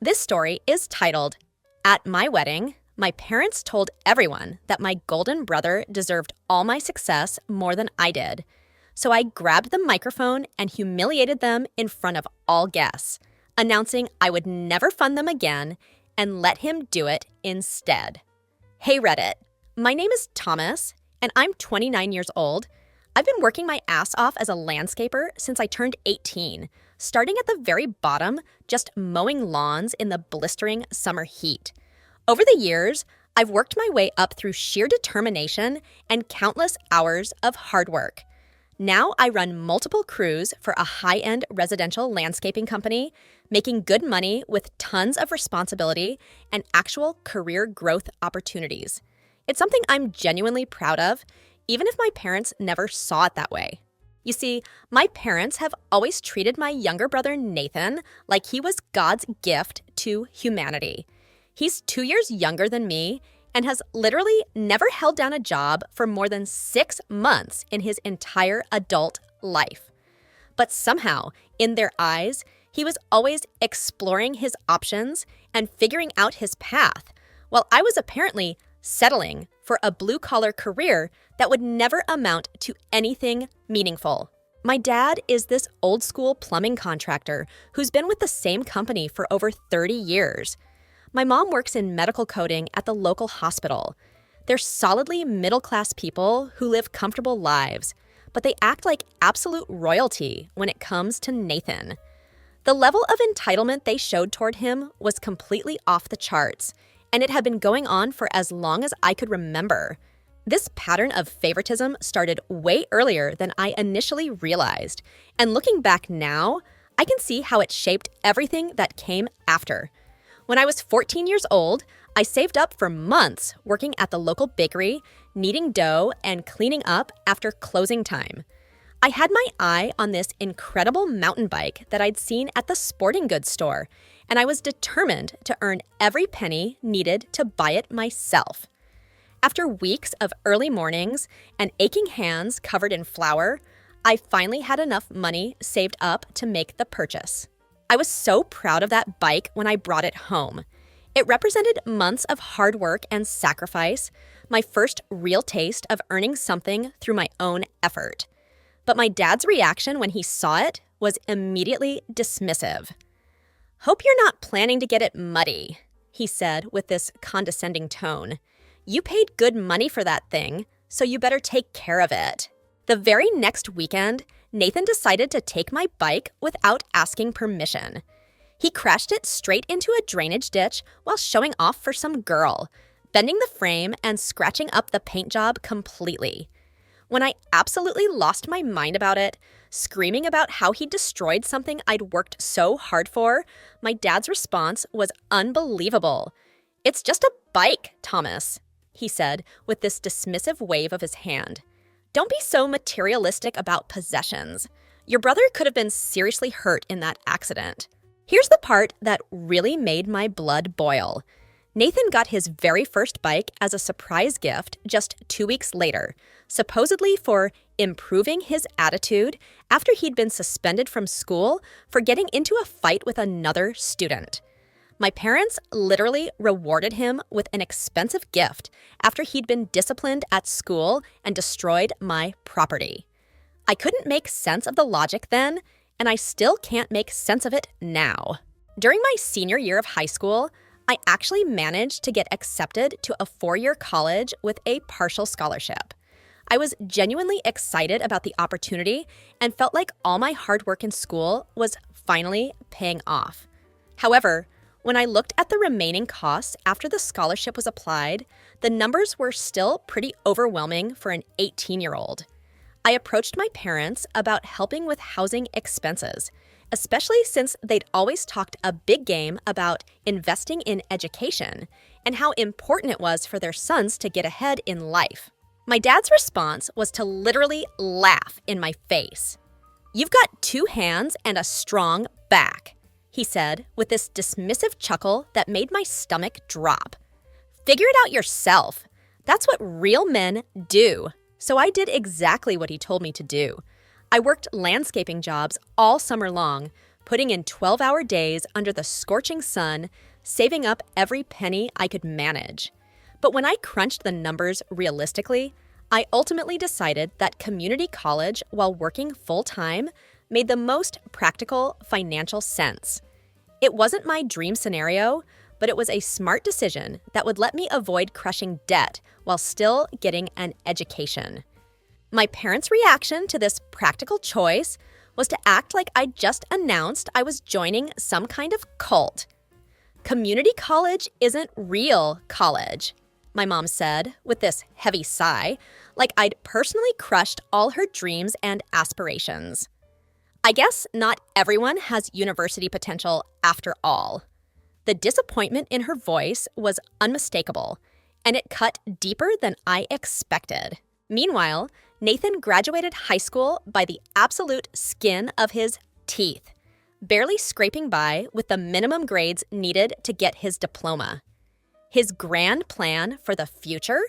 This story is titled, At My Wedding, My Parents Told Everyone That My Golden Brother Deserved All My Success More Than I Did. So I grabbed the microphone and humiliated them in front of all guests, announcing I would never fund them again and let him do it instead. Hey Reddit, my name is Thomas, and I'm 29 years old. I've been working my ass off as a landscaper since I turned 18, starting at the very bottom, just mowing lawns in the blistering summer heat. Over the years, I've worked my way up through sheer determination and countless hours of hard work. Now I run multiple crews for a high-end residential landscaping company, making good money with tons of responsibility and actual career growth opportunities. It's something I'm genuinely proud of, even if my parents never saw it that way. You see, my parents have always treated my younger brother Nathan like he was God's gift to humanity. He's 2 years younger than me and has literally never held down a job for more than 6 months in his entire adult life. But somehow, in their eyes, he was always exploring his options and figuring out his path, while I was apparently settling for a blue-collar career that would never amount to anything meaningful. My dad is this old-school plumbing contractor who's been with the same company for over 30 years. My mom works in medical coding at the local hospital. They're solidly middle-class people who live comfortable lives, but they act like absolute royalty when it comes to Nathan. The level of entitlement they showed toward him was completely off the charts, and it had been going on for as long as I could remember. This pattern of favoritism started way earlier than I initially realized, and looking back now, I can see how it shaped everything that came after. When I was 14 years old, I saved up for months working at the local bakery, kneading dough, and cleaning up after closing time. I had my eye on this incredible mountain bike that I'd seen at the sporting goods store, and I was determined to earn every penny needed to buy it myself. After weeks of early mornings and aching hands covered in flour, I finally had enough money saved up to make the purchase. I was so proud of that bike when I brought it home. It represented months of hard work and sacrifice, my first real taste of earning something through my own effort. But my dad's reaction when he saw it was immediately dismissive. "Hope you're not planning to get it muddy," he said with this condescending tone. "You paid good money for that thing, so you better take care of it." The very next weekend, Nathan decided to take my bike without asking permission. He crashed it straight into a drainage ditch while showing off for some girl, bending the frame and scratching up the paint job completely. When I absolutely lost my mind about it, screaming about how he destroyed something I'd worked so hard for, my dad's response was unbelievable. "It's just a bike, Thomas," he said with this dismissive wave of his hand. "Don't be so materialistic about possessions. Your brother could have been seriously hurt in that accident." Here's the part that really made my blood boil. Nathan got his very first bike as a surprise gift just 2 weeks later, supposedly for improving his attitude after he'd been suspended from school for getting into a fight with another student. My parents literally rewarded him with an expensive gift after he'd been disciplined at school and destroyed my property. I couldn't make sense of the logic then, and I still can't make sense of it now. During my senior year of high school, I actually managed to get accepted to a 4-year college with a partial scholarship. I was genuinely excited about the opportunity and felt like all my hard work in school was finally paying off. However, when I looked at the remaining costs after the scholarship was applied, the numbers were still pretty overwhelming for an 18-year-old. I approached my parents about helping with housing expenses, especially since they'd always talked a big game about investing in education and how important it was for their sons to get ahead in life. My dad's response was to literally laugh in my face. "You've got 2 hands and a strong back," he said with this dismissive chuckle that made my stomach drop. "Figure it out yourself. That's what real men do." So I did exactly what he told me to do. I worked landscaping jobs all summer long, putting in 12-hour days under the scorching sun, saving up every penny I could manage. But when I crunched the numbers realistically, I ultimately decided that community college while working full-time made the most practical financial sense. It wasn't my dream scenario, but it was a smart decision that would let me avoid crushing debt while still getting an education. My parents' reaction to this practical choice was to act like I'd just announced I was joining some kind of cult. Community college isn't real college, my mom said with this heavy sigh, like I'd personally crushed all her dreams and aspirations. I guess not everyone has university potential after all. The disappointment in her voice was unmistakable, and it cut deeper than I expected. Meanwhile, Nathan graduated high school by the absolute skin of his teeth, barely scraping by with the minimum grades needed to get his diploma. His grand plan for the future?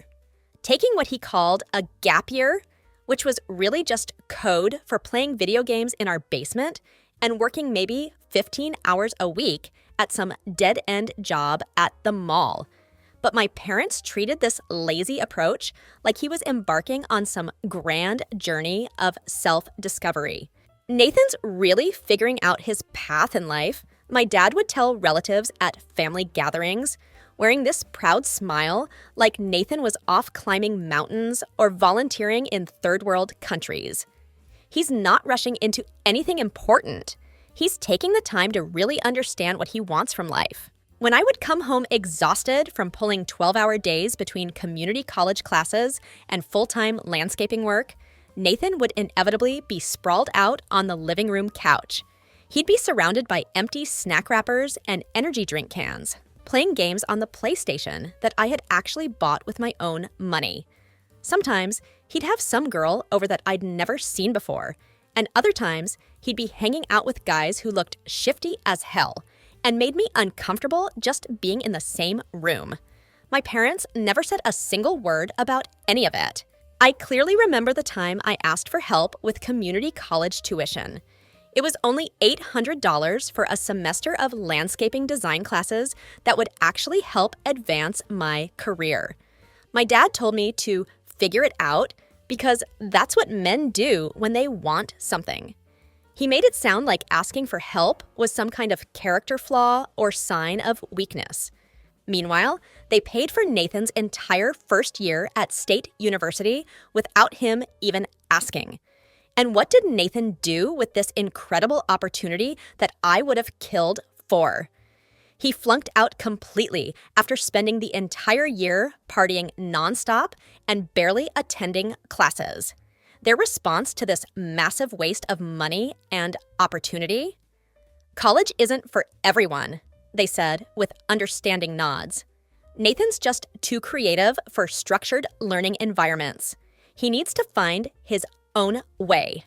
Taking what he called a gap year, which was really just code for playing video games in our basement and working maybe 15 hours a week at some dead-end job at the mall. But my parents treated this lazy approach like he was embarking on some grand journey of self-discovery. Nathan's really figuring out his path in life, my dad would tell relatives at family gatherings, wearing this proud smile like Nathan was off climbing mountains or volunteering in third-world countries. He's not rushing into anything important. He's taking the time to really understand what he wants from life. When I would come home exhausted from pulling 12-hour days between community college classes and full-time landscaping work, Nathan would inevitably be sprawled out on the living room couch. He'd be surrounded by empty snack wrappers and energy drink cans, playing games on the PlayStation that I had actually bought with my own money. Sometimes he'd have some girl over that I'd never seen before, and other times he'd be hanging out with guys who looked shifty as hell and made me uncomfortable just being in the same room. My parents never said a single word about any of it. I clearly remember the time I asked for help with community college tuition. It was only $800 for a semester of landscaping design classes that would actually help advance my career. My dad told me to figure it out because that's what men do when they want something. He made it sound like asking for help was some kind of character flaw or sign of weakness. Meanwhile, they paid for Nathan's entire first year at State University without him even asking. And what did Nathan do with this incredible opportunity that I would have killed for? He flunked out completely after spending the entire year partying nonstop and barely attending classes. Their response to this massive waste of money and opportunity? College isn't for everyone, they said with understanding nods. Nathan's just too creative for structured learning environments. He needs to find his own way.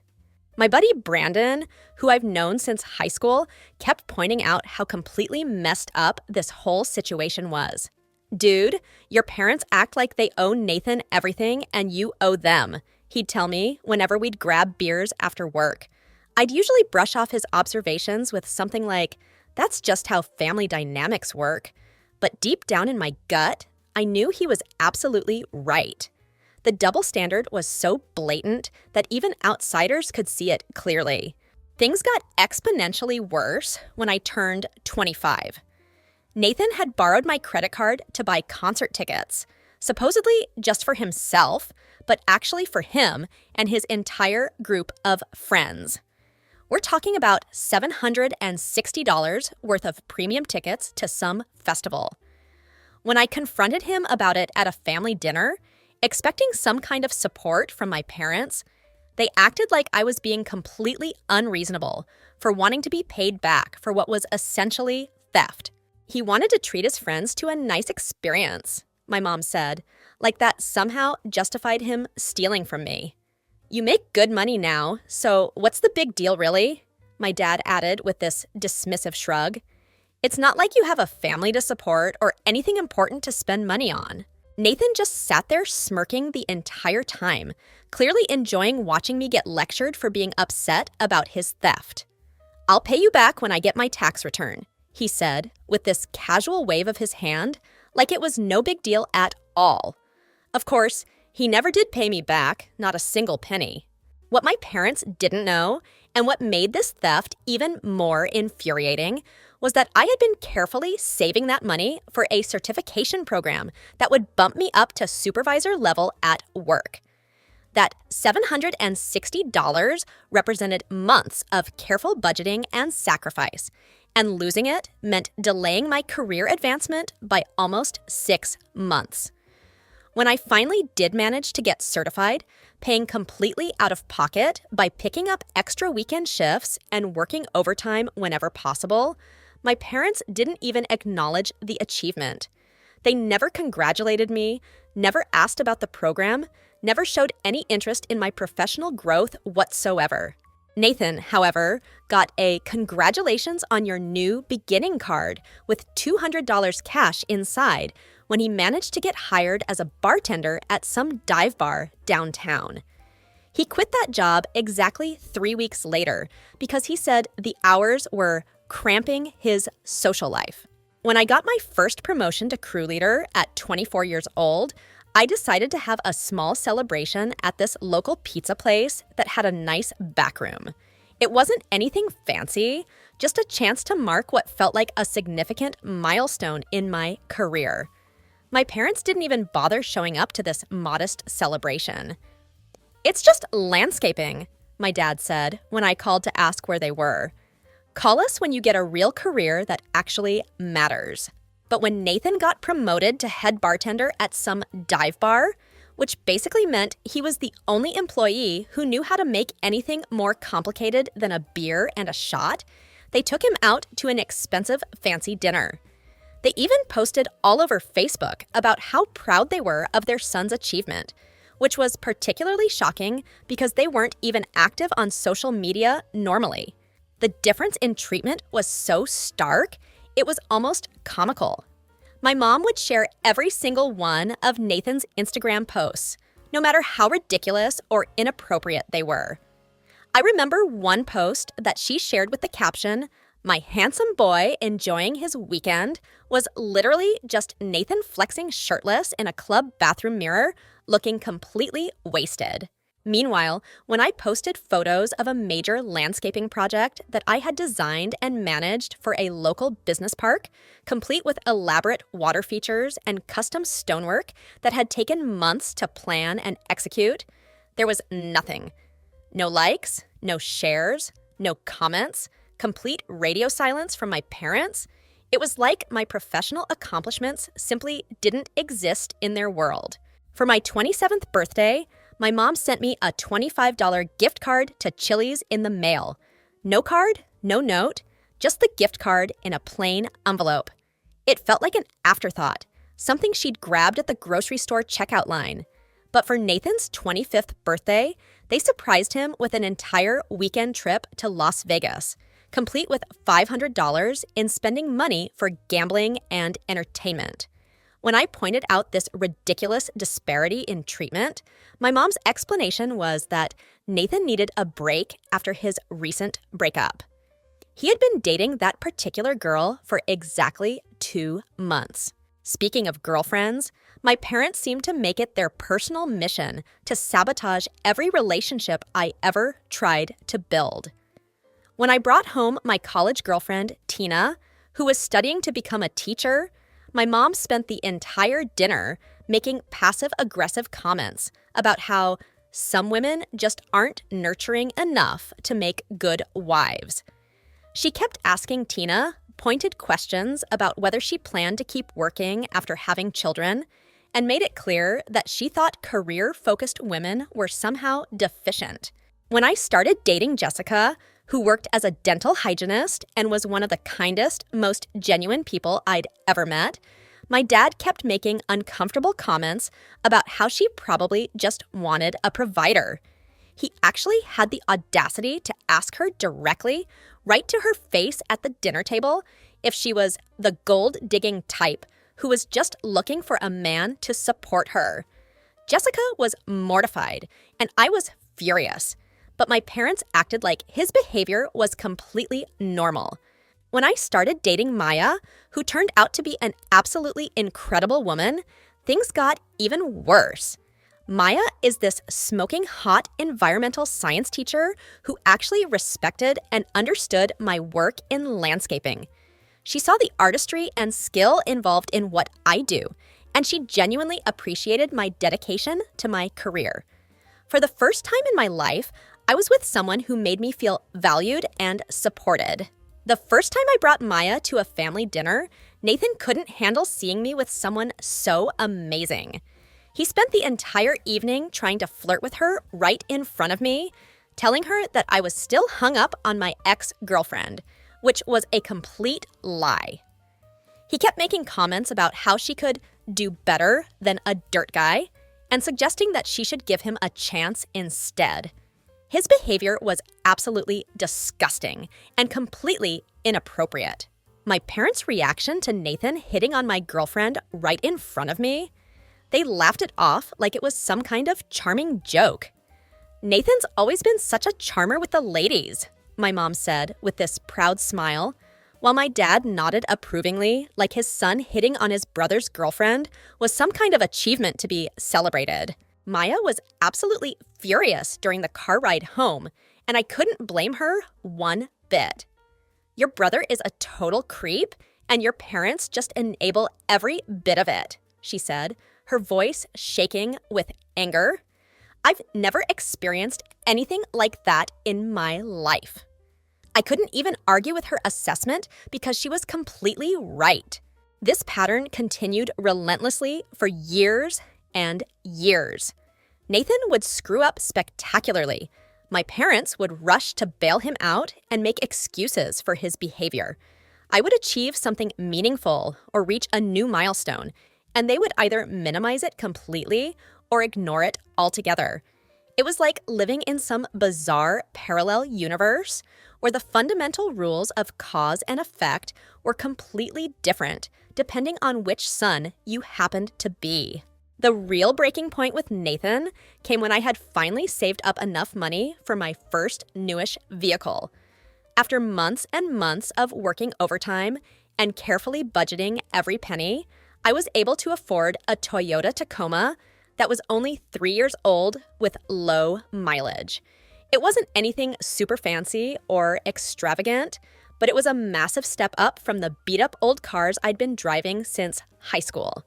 My buddy Brandon, who I've known since high school, kept pointing out how completely messed up this whole situation was. Dude, your parents act like they owe Nathan everything and you owe them, he'd tell me whenever we'd grab beers after work. I'd usually brush off his observations with something like, that's just how family dynamics work. But deep down in my gut, I knew he was absolutely right. The double standard was so blatant that even outsiders could see it clearly. Things got exponentially worse when I turned 25. Nathan had borrowed my credit card to buy concert tickets, supposedly just for himself, but actually for him and his entire group of friends. We're talking about $760 worth of premium tickets to some festival. When I confronted him about it at a family dinner, expecting some kind of support from my parents, they acted like I was being completely unreasonable for wanting to be paid back for what was essentially theft. He wanted to treat his friends to a nice experience, my mom said, like that somehow justified him stealing from me. You make good money now, so what's the big deal really? My dad added with this dismissive shrug. It's not like you have a family to support or anything important to spend money on. Nathan just sat there smirking the entire time, clearly enjoying watching me get lectured for being upset about his theft. "I'll pay you back when I get my tax return," he said with this casual wave of his hand, like it was no big deal at all. Of course, he never did pay me back, not a single penny. What my parents didn't know, and what made this theft even more infuriating, was that I had been carefully saving that money for a certification program that would bump me up to supervisor level at work. That $760 represented months of careful budgeting and sacrifice, and losing it meant delaying my career advancement by almost 6 months. When I finally did manage to get certified, paying completely out of pocket by picking up extra weekend shifts and working overtime whenever possible, my parents didn't even acknowledge the achievement. They never congratulated me, never asked about the program, never showed any interest in my professional growth whatsoever. Nathan, however, got a "Congratulations on your new beginning" card with $200 cash inside when he managed to get hired as a bartender at some dive bar downtown. He quit that job exactly 3 weeks later because he said the hours were cramping his social life. When I got my first promotion to crew leader at 24 years old, I decided to have a small celebration at this local pizza place that had a nice back room. It wasn't anything fancy, just a chance to mark what felt like a significant milestone in my career. My parents didn't even bother showing up to this modest celebration. "It's just landscaping," my dad said when I called to ask where they were. "Call us when you get a real career that actually matters." But when Nathan got promoted to head bartender at some dive bar, which basically meant he was the only employee who knew how to make anything more complicated than a beer and a shot, they took him out to an expensive fancy dinner. They even posted all over Facebook about how proud they were of their son's achievement, which was particularly shocking because they weren't even active on social media normally. The difference in treatment was so stark, it was almost comical. My mom would share every single one of Nathan's Instagram posts, no matter how ridiculous or inappropriate they were. I remember one post that she shared with the caption, "My handsome boy enjoying his weekend," was literally just Nathan flexing shirtless in a club bathroom mirror, looking completely wasted. Meanwhile, when I posted photos of a major landscaping project that I had designed and managed for a local business park, complete with elaborate water features and custom stonework that had taken months to plan and execute, there was nothing. No likes, no shares, no comments, complete radio silence from my parents. It was like my professional accomplishments simply didn't exist in their world. For my 27th birthday, my mom sent me a $25 gift card to Chili's in the mail. No card, no note, just the gift card in a plain envelope. It felt like an afterthought, something she'd grabbed at the grocery store checkout line. But for Nathan's 25th birthday, they surprised him with an entire weekend trip to Las Vegas, complete with $500 in spending money for gambling and entertainment. When I pointed out this ridiculous disparity in treatment, my mom's explanation was that Nathan needed a break after his recent breakup. He had been dating that particular girl for exactly 2 months. Speaking of girlfriends, my parents seemed to make it their personal mission to sabotage every relationship I ever tried to build. When I brought home my college girlfriend, Tina, who was studying to become a teacher, my mom spent the entire dinner making passive-aggressive comments about how some women just aren't nurturing enough to make good wives. She kept asking Tina pointed questions about whether she planned to keep working after having children, and made it clear that she thought career-focused women were somehow deficient. When I started dating Jessica, who worked as a dental hygienist and was one of the kindest, most genuine people I'd ever met, my dad kept making uncomfortable comments about how she probably just wanted a provider. He actually had the audacity to ask her directly, right to her face at the dinner table, if she was the gold-digging type who was just looking for a man to support her. Jessica was mortified, and I was furious. but my parents acted like his behavior was completely normal. When I started dating Maya, who turned out to be an absolutely incredible woman, things got even worse. Maya is this smoking hot environmental science teacher who actually respected and understood my work in landscaping. She saw the artistry and skill involved in what I do, and she genuinely appreciated my dedication to my career. For the first time in my life, I was with someone who made me feel valued and supported. The first time I brought Maya to a family dinner, Nathan couldn't handle seeing me with someone so amazing. He spent the entire evening trying to flirt with her right in front of me, telling her that I was still hung up on my ex-girlfriend, which was a complete lie. He kept making comments about how she could do better than a dirt guy and suggesting that she should give him a chance instead. His behavior was absolutely disgusting and completely inappropriate. My parents' reaction to Nathan hitting on my girlfriend right in front of me, they laughed it off like it was some kind of charming joke. "Nathan's always been such a charmer with the ladies," my mom said with this proud smile, while my dad nodded approvingly like his son hitting on his brother's girlfriend was some kind of achievement to be celebrated. Maya was absolutely furious during the car ride home, and I couldn't blame her one bit. "Your brother is a total creep, and your parents just enable every bit of it," she said, her voice shaking with anger. I've never experienced anything like that in my life. I couldn't even argue with her assessment because she was completely right. This pattern continued relentlessly for years and years. Nathan would screw up spectacularly. My parents would rush to bail him out and make excuses for his behavior. I would achieve something meaningful or reach a new milestone, and they would either minimize it completely or ignore it altogether. It was like living in some bizarre parallel universe where the fundamental rules of cause and effect were completely different depending on which son you happened to be. The real breaking point with Nathan came when I had finally saved up enough money for my first newish vehicle. After months and months of working overtime and carefully budgeting every penny, I was able to afford a Toyota Tacoma that was only 3 years old with low mileage. It wasn't anything super fancy or extravagant, but it was a massive step up from the beat-up old cars I'd been driving since high school.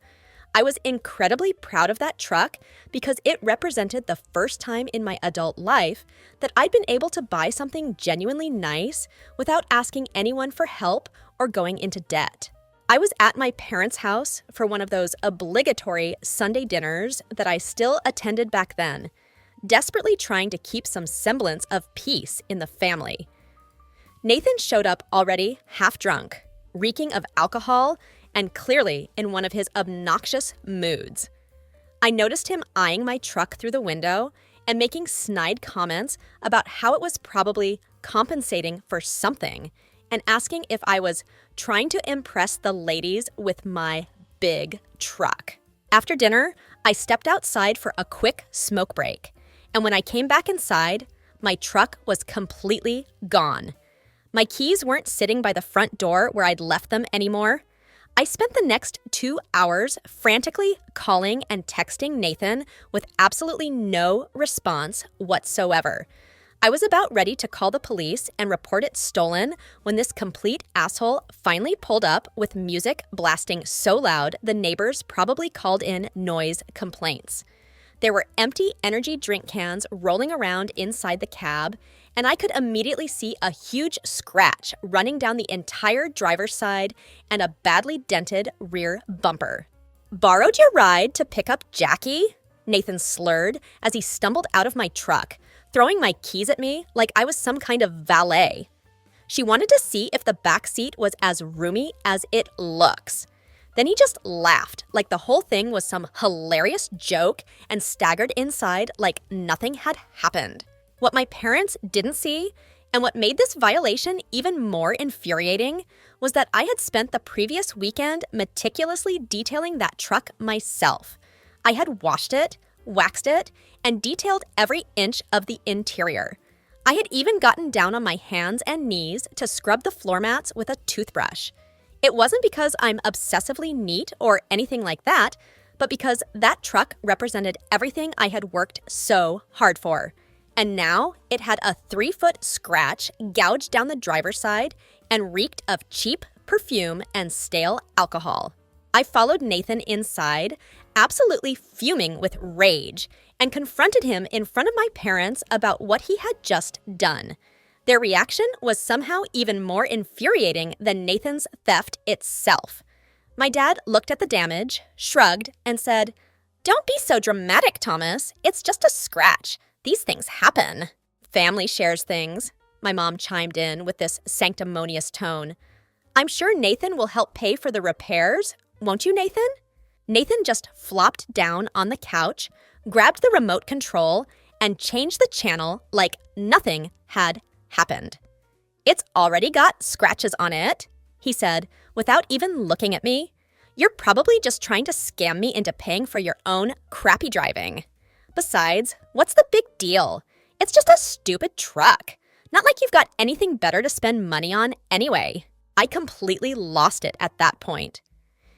I was incredibly proud of that truck because it represented the first time in my adult life that I'd been able to buy something genuinely nice without asking anyone for help or going into debt. I was at my parents' house for one of those obligatory Sunday dinners that I still attended back then, desperately trying to keep some semblance of peace in the family. Nathan showed up already half drunk, reeking of alcohol, and clearly in one of his obnoxious moods. I noticed him eyeing my truck through the window and making snide comments about how it was probably compensating for something, and asking if I was trying to impress the ladies with my big truck. After dinner, I stepped outside for a quick smoke break, and when I came back inside, my truck was completely gone. My keys weren't sitting by the front door where I'd left them anymore. I spent the next 2 hours frantically calling and texting Nathan with absolutely no response whatsoever. I was about ready to call the police and report it stolen when this complete asshole finally pulled up with music blasting so loud the neighbors probably called in noise complaints. There were empty energy drink cans rolling around inside the cab, and I could immediately see a huge scratch running down the entire driver's side and a badly dented rear bumper. "Borrowed your ride to pick up Jackie?" Nathan slurred as he stumbled out of my truck, throwing my keys at me like I was some kind of valet. She wanted to see if the back seat was as roomy as it looks. Then he just laughed like the whole thing was some hilarious joke and staggered inside like nothing had happened. What my parents didn't see, and what made this violation even more infuriating, was that I had spent the previous weekend meticulously detailing that truck myself. I had washed it, waxed it, and detailed every inch of the interior. I had even gotten down on my hands and knees to scrub the floor mats with a toothbrush. It wasn't because I'm obsessively neat or anything like that, but because that truck represented everything I had worked so hard for. And now it had a 3-foot scratch gouged down the driver's side and reeked of cheap perfume and stale alcohol. I followed Nathan inside, absolutely fuming with rage, and confronted him in front of my parents about what he had just done. Their reaction was somehow even more infuriating than Nathan's theft itself. My dad looked at the damage, shrugged, and said, "Don't be so dramatic, Thomas. It's just a scratch. These things happen." "Family shares things," my mom chimed in with this sanctimonious tone. "I'm sure Nathan will help pay for the repairs. Won't you, Nathan?" Nathan just flopped down on the couch, grabbed the remote control, and changed the channel like nothing had happened. "It's already got scratches on it," he said, without even looking at me. "You're probably just trying to scam me into paying for your own crappy driving. Besides, what's the big deal? It's just a stupid truck. Not like you've got anything better to spend money on anyway." I completely lost it at that point.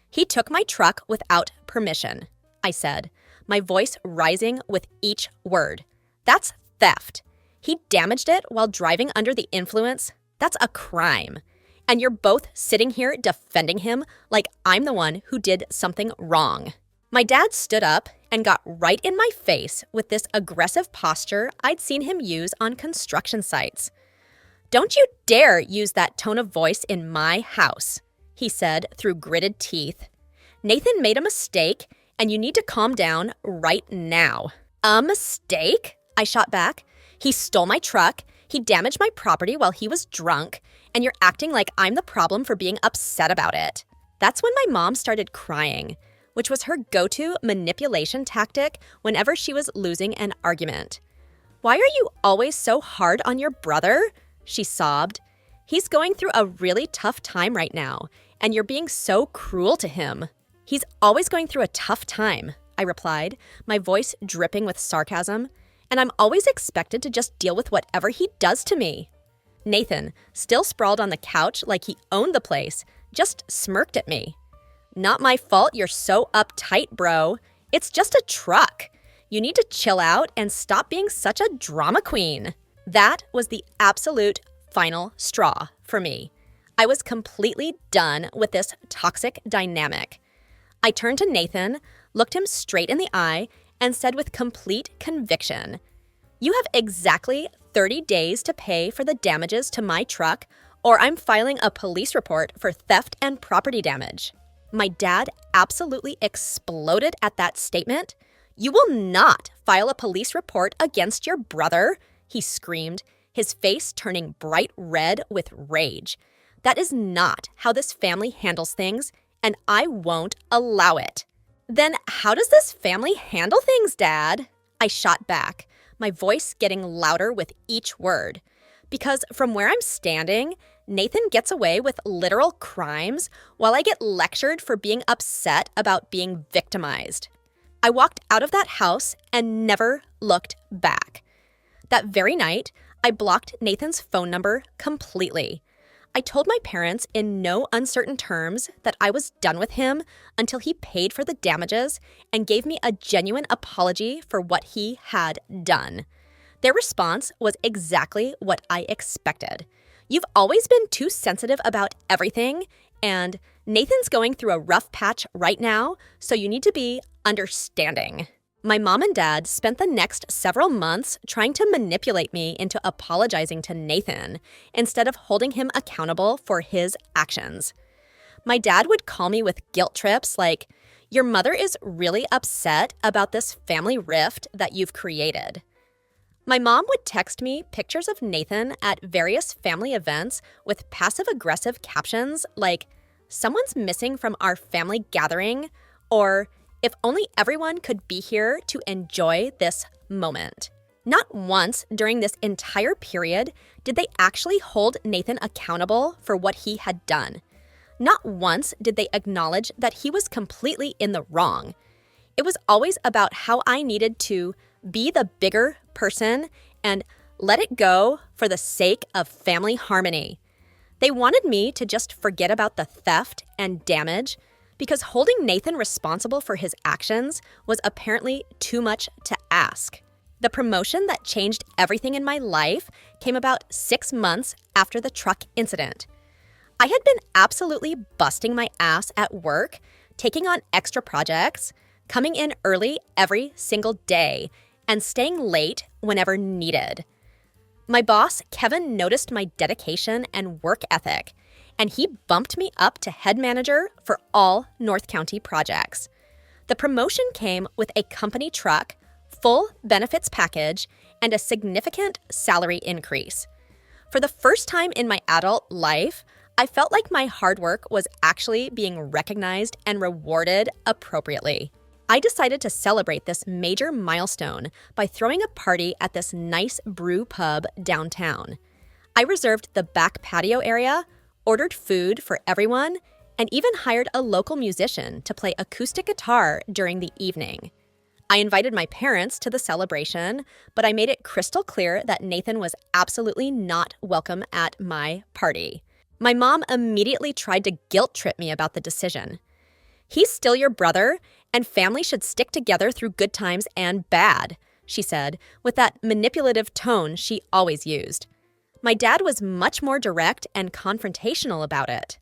"He took my truck without permission," I said, my voice rising with each word. "That's theft. He damaged it while driving under the influence. That's a crime. And you're both sitting here defending him like I'm the one who did something wrong." My dad stood up and got right in my face with this aggressive posture I'd seen him use on construction sites. "Don't you dare use that tone of voice in my house," he said through gritted teeth. "Nathan made a mistake, and you need to calm down right now." "A mistake?" I shot back. "He stole my truck, he damaged my property while he was drunk, and you're acting like I'm the problem for being upset about it." That's when my mom started crying, which was her go-to manipulation tactic whenever she was losing an argument. "Why are you always so hard on your brother?" she sobbed. "He's going through a really tough time right now, and you're being so cruel to him." "He's always going through a tough time," I replied, my voice dripping with sarcasm, "and I'm always expected to just deal with whatever he does to me." Nathan, still sprawled on the couch like he owned the place, just smirked at me. "Not my fault you're so uptight, bro. It's just a truck. You need to chill out and stop being such a drama queen." That was the absolute final straw for me. I was completely done with this toxic dynamic. I turned to Nathan, looked him straight in the eye, and said with complete conviction, "You have exactly 30 days to pay for the damages to my truck, or I'm filing a police report for theft and property damage." My dad absolutely exploded at that statement. "You will not file a police report against your brother," he screamed, his face turning bright red with rage. "That is not how this family handles things, and I won't allow it." "Then how does this family handle things, Dad?" I shot back, my voice getting louder with each word. Because from where I'm standing, Nathan gets away with literal crimes while I get lectured for being upset about being victimized. I walked out of that house and never looked back. That very night, I blocked Nathan's phone number completely. I told my parents in no uncertain terms that I was done with him until he paid for the damages and gave me a genuine apology for what he had done. Their response was exactly what I expected. "You've always been too sensitive about everything, and Nathan's going through a rough patch right now, so you need to be understanding." My mom and dad spent the next several months trying to manipulate me into apologizing to Nathan instead of holding him accountable for his actions. My dad would call me with guilt trips like, "Your mother is really upset about this family rift that you've created." My mom would text me pictures of Nathan at various family events with passive-aggressive captions like, "Someone's missing from our family gathering," or "If only everyone could be here to enjoy this moment." Not once during this entire period did they actually hold Nathan accountable for what he had done. Not once did they acknowledge that he was completely in the wrong. It was always about how I needed to be the bigger person and let it go for the sake of family harmony. They wanted me to just forget about the theft and damage because holding Nathan responsible for his actions was apparently too much to ask. The promotion that changed everything in my life came about 6 months after the truck incident. I had been absolutely busting my ass at work, taking on extra projects, coming in early every single day, and staying late whenever needed. My boss, Kevin, noticed my dedication and work ethic, and he bumped me up to head manager for all North County projects. The promotion came with a company truck, full benefits package, and a significant salary increase. For the first time in my adult life, I felt like my hard work was actually being recognized and rewarded appropriately. I decided to celebrate this major milestone by throwing a party at this nice brew pub downtown. I reserved the back patio area, ordered food for everyone, and even hired a local musician to play acoustic guitar during the evening. I invited my parents to the celebration, but I made it crystal clear that Nathan was absolutely not welcome at my party. My mom immediately tried to guilt trip me about the decision. "He's still your brother, and family should stick together through good times and bad," she said, with that manipulative tone she always used. My dad was much more direct and confrontational about it.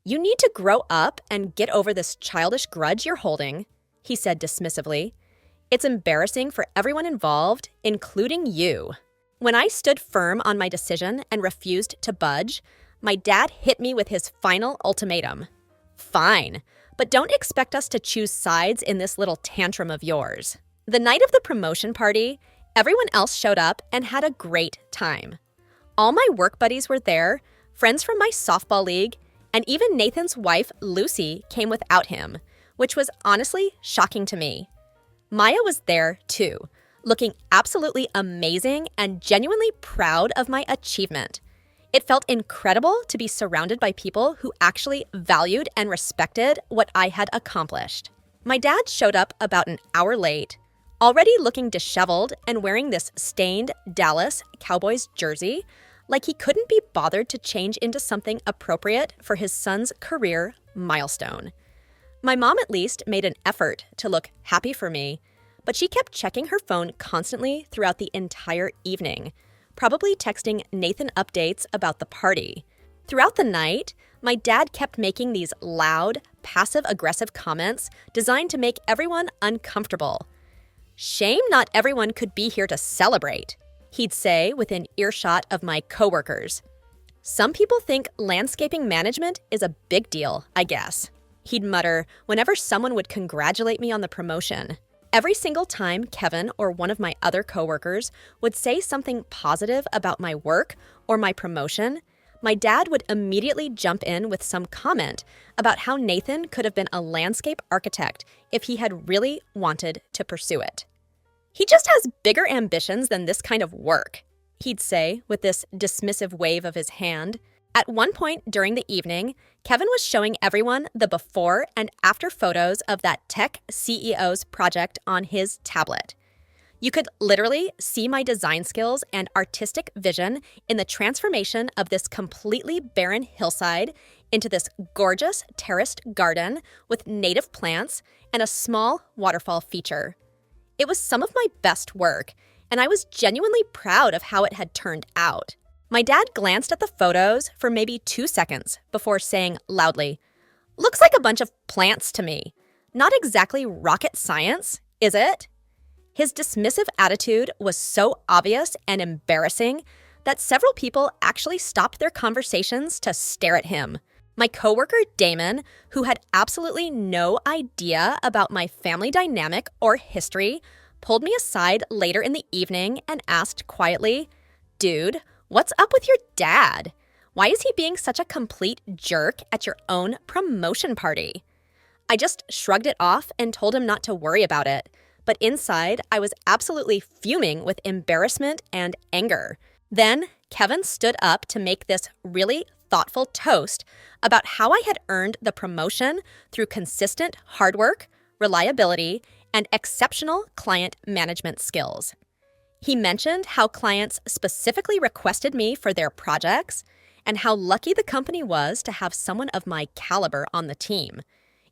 "You need to grow up and get over this childish grudge you're holding," he said dismissively. "It's embarrassing for everyone involved, including you." When I stood firm on my decision and refused to budge, my dad hit me with his final ultimatum. "Fine, but don't expect us to choose sides in this little tantrum of yours." The night of the promotion party, everyone else showed up and had a great time. All my work buddies were there, friends from my softball league, and even Nathan's wife, Lucy, came without him, which was honestly shocking to me. Maya was there too, looking absolutely amazing and genuinely proud of my achievement. It felt incredible to be surrounded by people who actually valued and respected what I had accomplished. My dad showed up about an hour late, already looking disheveled and wearing this stained Dallas Cowboys jersey, like he couldn't be bothered to change into something appropriate for his son's career milestone. My mom at least made an effort to look happy for me, but she kept checking her phone constantly throughout the entire evening, probably texting Nathan updates about the party. Throughout the night, my dad kept making these loud, passive-aggressive comments designed to make everyone uncomfortable. "Shame not everyone could be here to celebrate," he'd say within earshot of my coworkers. "Some people think landscaping management is a big deal, I guess," he'd mutter whenever someone would congratulate me on the promotion. Every single time Kevin or one of my other coworkers would say something positive about my work or my promotion, my dad would immediately jump in with some comment about how Nathan could have been a landscape architect if he had really wanted to pursue it. "He just has bigger ambitions than this kind of work," he'd say with this dismissive wave of his hand. At one point during the evening, Kevin was showing everyone the before and after photos of that tech CEO's project on his tablet. You could literally see my design skills and artistic vision in the transformation of this completely barren hillside into this gorgeous terraced garden with native plants and a small waterfall feature. It was some of my best work, and I was genuinely proud of how it had turned out. My dad glanced at the photos for maybe 2 seconds before saying loudly, "Looks like a bunch of plants to me. Not exactly rocket science, is it?" His dismissive attitude was so obvious and embarrassing that several people actually stopped their conversations to stare at him. My coworker Damon, who had absolutely no idea about my family dynamic or history, pulled me aside later in the evening and asked quietly, "Dude, what's up with your dad? Why is he being such a complete jerk at your own promotion party?" I just shrugged it off and told him not to worry about it, but inside I was absolutely fuming with embarrassment and anger. Then Kevin stood up to make this really thoughtful toast about how I had earned the promotion through consistent hard work, reliability, and exceptional client management skills. He mentioned how clients specifically requested me for their projects and how lucky the company was to have someone of my caliber on the team.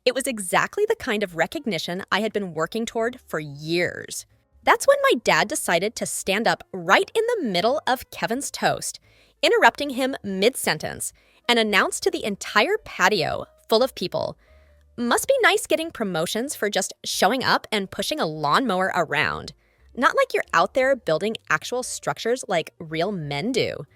It was exactly the kind of recognition I had been working toward for years. That's when my dad decided to stand up right in the middle of Kevin's toast, interrupting him mid-sentence, and announce to the entire patio full of people, "Must be nice getting promotions for just showing up and pushing a lawnmower around. Not like you're out there building actual structures like real men do.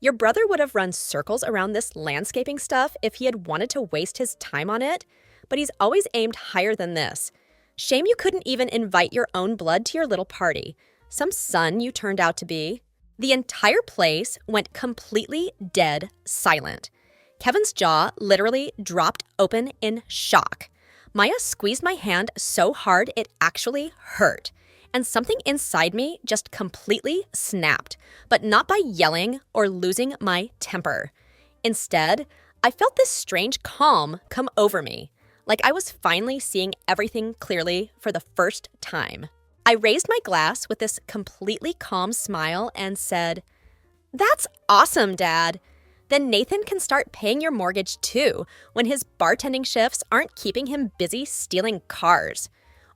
Your brother would have run circles around this landscaping stuff if he had wanted to waste his time on it, but he's always aimed higher than this. Shame you couldn't even invite your own blood to your little party. Some son you turned out to be." The entire place went completely dead silent. Kevin's jaw literally dropped open in shock. Maya squeezed my hand so hard it actually hurt, and something inside me just completely snapped, but not by yelling or losing my temper. Instead, I felt this strange calm come over me, like I was finally seeing everything clearly for the first time. I raised my glass with this completely calm smile and said, "That's awesome, Dad. Then Nathan can start paying your mortgage too when his bartending shifts aren't keeping him busy stealing cars.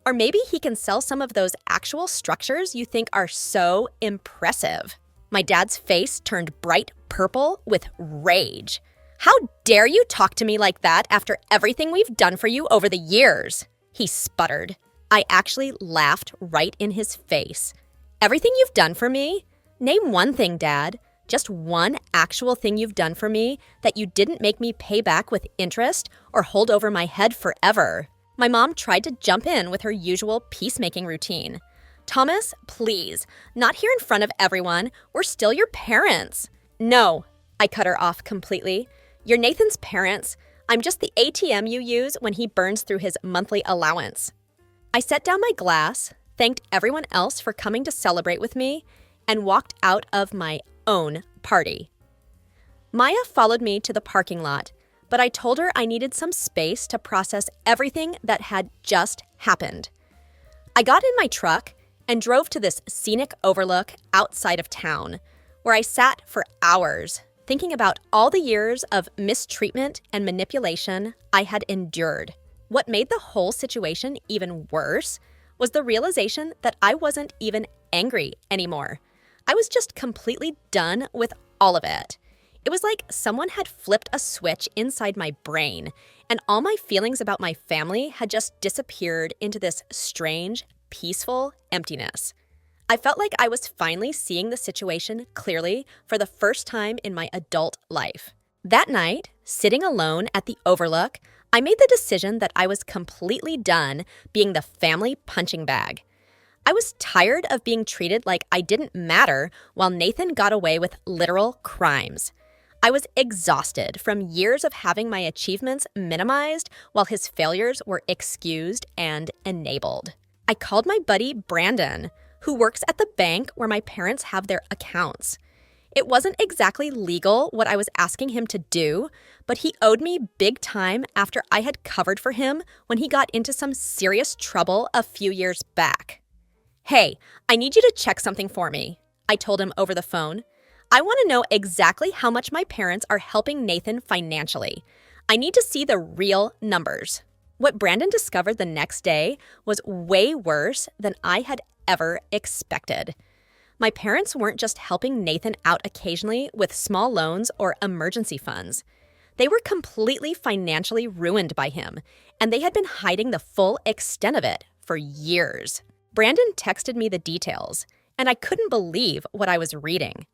Or maybe he can sell some of those actual structures you think are so impressive." My dad's face turned bright purple with rage. "How dare you talk to me like that after everything we've done for you over the years?" he sputtered. I actually laughed right in his face. "Everything you've done for me? Name one thing, Dad. Just one actual thing you've done for me that you didn't make me pay back with interest or hold over my head forever." My mom tried to jump in with her usual peacemaking routine. "Thomas, please, not here in front of everyone. We're still your parents." "No," I cut her off completely. "You're Nathan's parents. I'm just the ATM you use when he burns through his monthly allowance." I set down my glass, thanked everyone else for coming to celebrate with me, and walked out of my own party. Maya followed me to the parking lot, but I told her I needed some space to process everything that had just happened. I got in my truck and drove to this scenic overlook outside of town, where I sat for hours thinking about all the years of mistreatment and manipulation I had endured. What made the whole situation even worse was the realization that I wasn't even angry anymore. I was just completely done with all of it. It was like someone had flipped a switch inside my brain, and all my feelings about my family had just disappeared into this strange, peaceful emptiness. I felt like I was finally seeing the situation clearly for the first time in my adult life. That night, sitting alone at the Overlook, I made the decision that I was completely done being the family punching bag. I was tired of being treated like I didn't matter while Nathan got away with literal crimes. I was exhausted from years of having my achievements minimized while his failures were excused and enabled. I called my buddy Brandon, who works at the bank where my parents have their accounts. It wasn't exactly legal what I was asking him to do, but he owed me big time after I had covered for him when he got into some serious trouble a few years back. "Hey, I need you to check something for me," I told him over the phone. "I want to know exactly how much my parents are helping Nathan financially. I need to see the real numbers." What Brandon discovered the next day was way worse than I had ever expected. My parents weren't just helping Nathan out occasionally with small loans or emergency funds. They were completely financially ruined by him, and they had been hiding the full extent of it for years. Brandon texted me the details, and I couldn't believe what I was reading.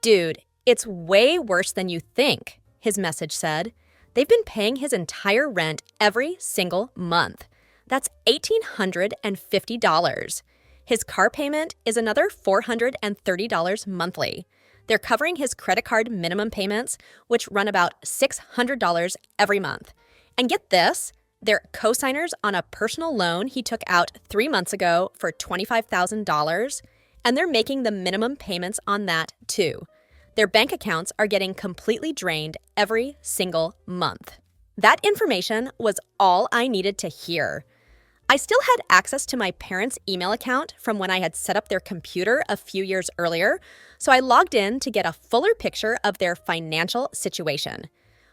"Dude, it's way worse than you think," his message said. "They've been paying his entire rent every single month. That's $1,850. His car payment is another $430 monthly. They're covering his credit card minimum payments, which run about $600 every month. And get this, they're co-signers on a personal loan he took out 3 months ago for $25,000, and they're making the minimum payments on that too. Their bank accounts are getting completely drained every single month." That information was all I needed to hear. I still had access to my parents' email account from when I had set up their computer a few years earlier, so I logged in to get a fuller picture of their financial situation.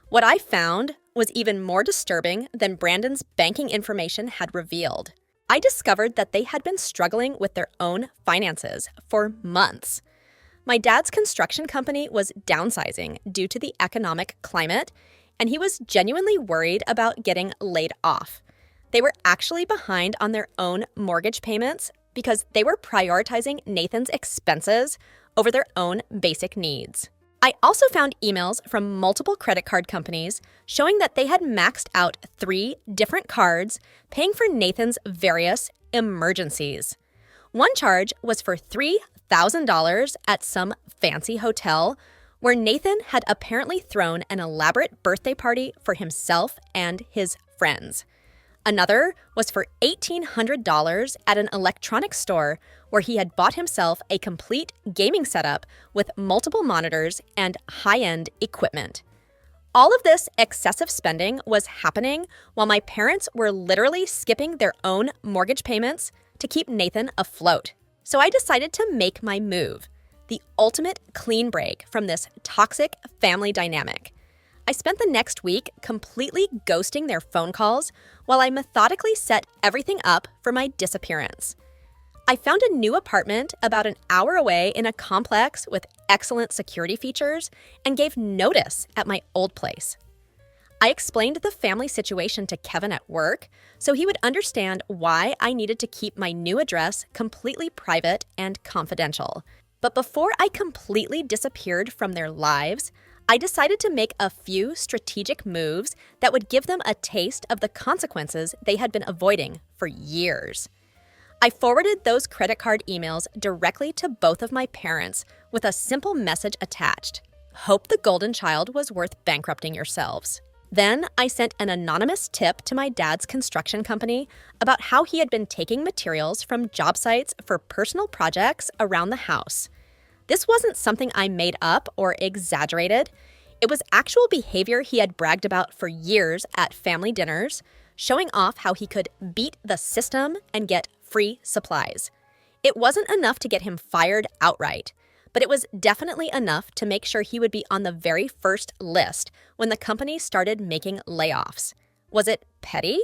What I found was even more disturbing than Brandon's banking information had revealed. I discovered that they had been struggling with their own finances for months. My dad's construction company was downsizing due to the economic climate, and he was genuinely worried about getting laid off. They were actually behind on their own mortgage payments because they were prioritizing Nathan's expenses over their own basic needs. I also found emails from multiple credit card companies showing that they had maxed out 3 different cards, paying for Nathan's various emergencies. One charge was for $3,000 at some fancy hotel, where Nathan had apparently thrown an elaborate birthday party for himself and his friends. Another was for $1,800 at an electronics store where he had bought himself a complete gaming setup with multiple monitors and high-end equipment. All of this excessive spending was happening while my parents were literally skipping their own mortgage payments to keep Nathan afloat. So I decided to make my move, the ultimate clean break from this toxic family dynamic. I spent the next week completely ghosting their phone calls while I methodically set everything up for my disappearance. I found a new apartment about an hour away in a complex with excellent security features and gave notice at my old place. I explained the family situation to Kevin at work so he would understand why I needed to keep my new address completely private and confidential. But before I completely disappeared from their lives, I decided to make a few strategic moves that would give them a taste of the consequences they had been avoiding for years. I forwarded those credit card emails directly to both of my parents with a simple message attached: "Hope the golden child was worth bankrupting yourselves." Then I sent an anonymous tip to my dad's construction company about how he had been taking materials from job sites for personal projects around the house. This wasn't something I made up or exaggerated. It was actual behavior he had bragged about for years at family dinners, showing off how he could beat the system and get free supplies. It wasn't enough to get him fired outright, but it was definitely enough to make sure he would be on the very first list when the company started making layoffs. Was it petty?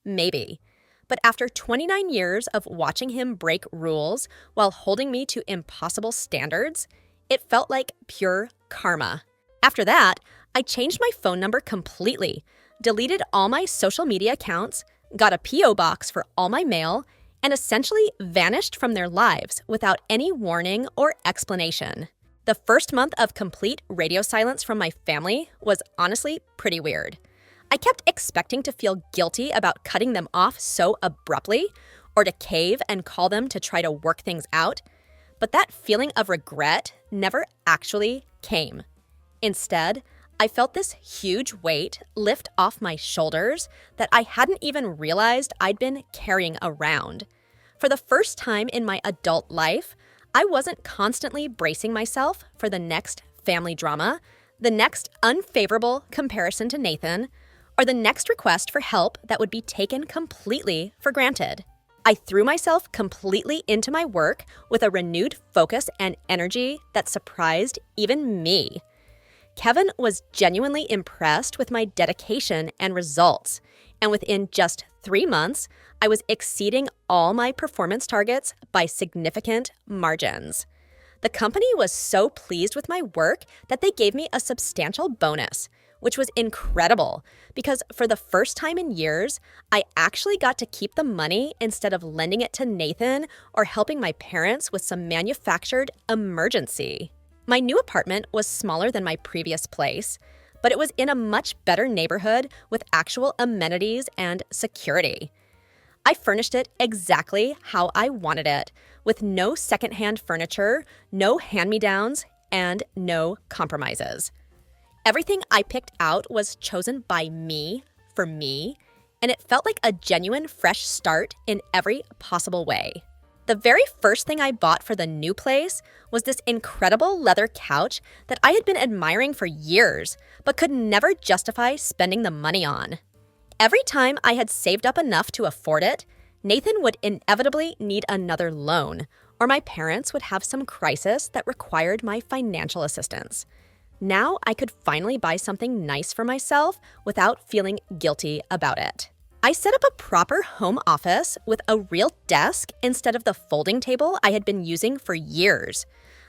Maybe. But after 29 years of watching him break rules while holding me to impossible standards, it felt like pure karma. After that, I changed my phone number completely, deleted all my social media accounts, got a P.O. box for all my mail, and essentially vanished from their lives without any warning or explanation. The first month of complete radio silence from my family was honestly pretty weird. I kept expecting to feel guilty about cutting them off so abruptly, or to cave and call them to try to work things out, but that feeling of regret never actually came. Instead, I felt this huge weight lift off my shoulders that I hadn't even realized I'd been carrying around. For the first time in my adult life, I wasn't constantly bracing myself for the next family drama, the next unfavorable comparison to Nathan, or the next request for help that would be taken completely for granted. I threw myself completely into my work with a renewed focus and energy that surprised even me. Kevin was genuinely impressed with my dedication and results, and within just 3 months, I was exceeding all my performance targets by significant margins. The company was so pleased with my work that they gave me a substantial bonus, which was incredible because for the first time in years, I actually got to keep the money instead of lending it to Nathan or helping my parents with some manufactured emergency. My new apartment was smaller than my previous place, but it was in a much better neighborhood with actual amenities and security. I furnished it exactly how I wanted it, with no secondhand furniture, no hand-me-downs, and no compromises. Everything I picked out was chosen by me, for me, and it felt like a genuine fresh start in every possible way. The very first thing I bought for the new place was this incredible leather couch that I had been admiring for years, but could never justify spending the money on. Every time I had saved up enough to afford it, Nathan would inevitably need another loan, or my parents would have some crisis that required my financial assistance. Now I could finally buy something nice for myself without feeling guilty about it. I set up a proper home office with a real desk instead of the folding table I had been using for years.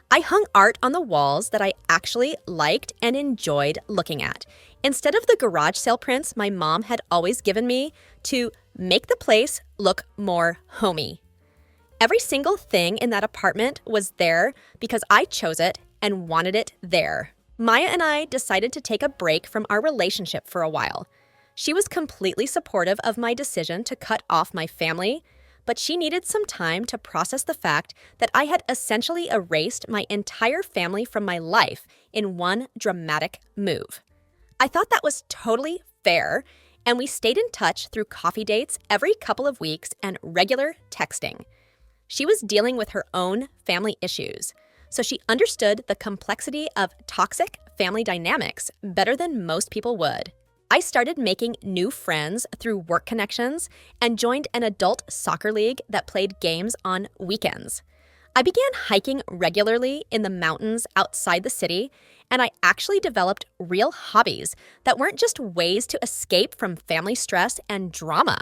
I hung art on the walls that I actually liked and enjoyed looking at, instead of the garage sale prints my mom had always given me to make the place look more homey. Every single thing in that apartment was there because I chose it and wanted it there. Maya and I decided to take a break from our relationship for a while. She was completely supportive of my decision to cut off my family, but she needed some time to process the fact that I had essentially erased my entire family from my life in one dramatic move. I thought that was totally fair, and we stayed in touch through coffee dates every couple of weeks and regular texting. She was dealing with her own family issues, so she understood the complexity of toxic family dynamics better than most people would. I started making new friends through work connections and joined an adult soccer league that played games on weekends. I began hiking regularly in the mountains outside the city, and I actually developed real hobbies that weren't just ways to escape from family stress and drama.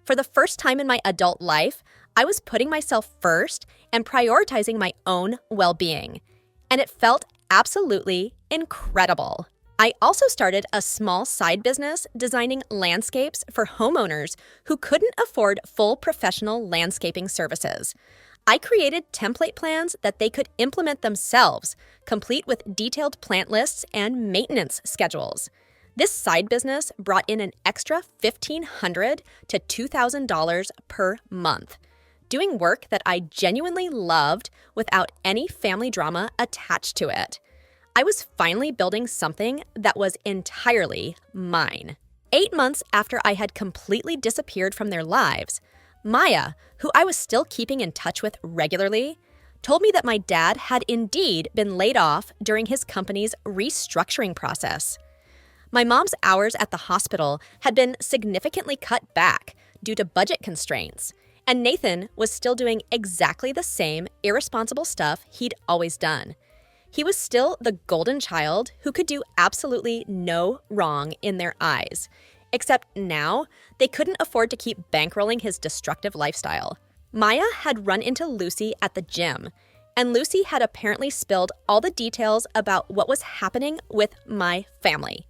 For the first time in my adult life, I was putting myself first and prioritizing my own well-being, and it felt absolutely incredible. I also started a small side business designing landscapes for homeowners who couldn't afford full professional landscaping services. I created template plans that they could implement themselves, complete with detailed plant lists and maintenance schedules. This side business brought in an extra $1,500 to $2,000 per month, doing work that I genuinely loved without any family drama attached to it. I was finally building something that was entirely mine. 8 months after I had completely disappeared from their lives, Maya, who I was still keeping in touch with regularly, told me that my dad had indeed been laid off during his company's restructuring process. My mom's hours at the hospital had been significantly cut back due to budget constraints, and Nathan was still doing exactly the same irresponsible stuff he'd always done. He was still the golden child who could do absolutely no wrong in their eyes, except now they couldn't afford to keep bankrolling his destructive lifestyle. Maya had run into Lucy at the gym, and Lucy had apparently spilled all the details about what was happening with my family.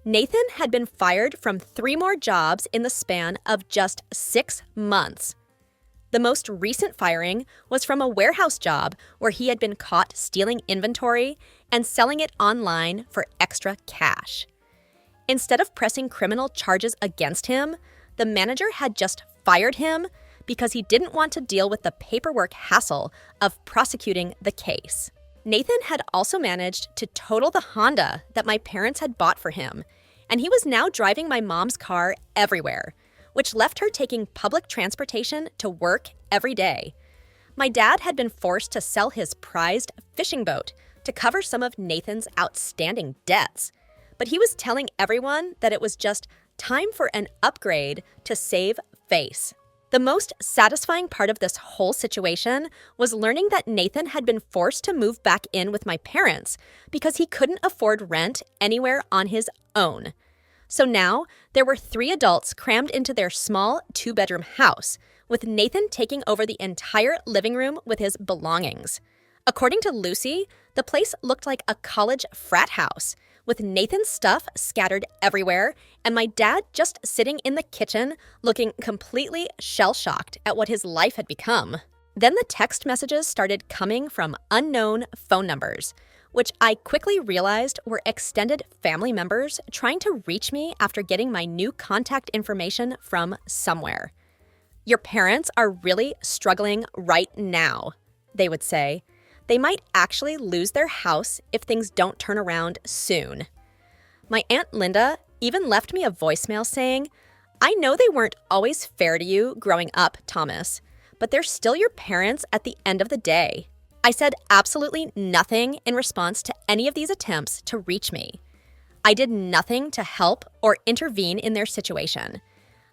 Nathan had been fired from 3 more jobs in the span of just 6 months. The most recent firing was from a warehouse job where he had been caught stealing inventory and selling it online for extra cash. Instead of pressing criminal charges against him, the manager had just fired him because he didn't want to deal with the paperwork hassle of prosecuting the case. Nathan had also managed to total the Honda that my parents had bought for him, and he was now driving my mom's car everywhere, which left her taking public transportation to work every day. My dad had been forced to sell his prized fishing boat to cover some of Nathan's outstanding debts, but he was telling everyone that it was just time for an upgrade to save face. The most satisfying part of this whole situation was learning that Nathan had been forced to move back in with my parents because he couldn't afford rent anywhere on his own. So now, there were 3 adults crammed into their small 2-bedroom house, with Nathan taking over the entire living room with his belongings. According to Lucy, the place looked like a college frat house, with Nathan's stuff scattered everywhere, and my dad just sitting in the kitchen looking completely shell-shocked at what his life had become. Then the text messages started coming from unknown phone numbers, which I quickly realized were extended family members trying to reach me after getting my new contact information from somewhere. "Your parents are really struggling right now," they would say. "They might actually lose their house if things don't turn around soon." My Aunt Linda even left me a voicemail saying, "I know they weren't always fair to you growing up, Thomas, but they're still your parents at the end of the day." I said absolutely nothing in response to any of these attempts to reach me. I did nothing to help or intervene in their situation.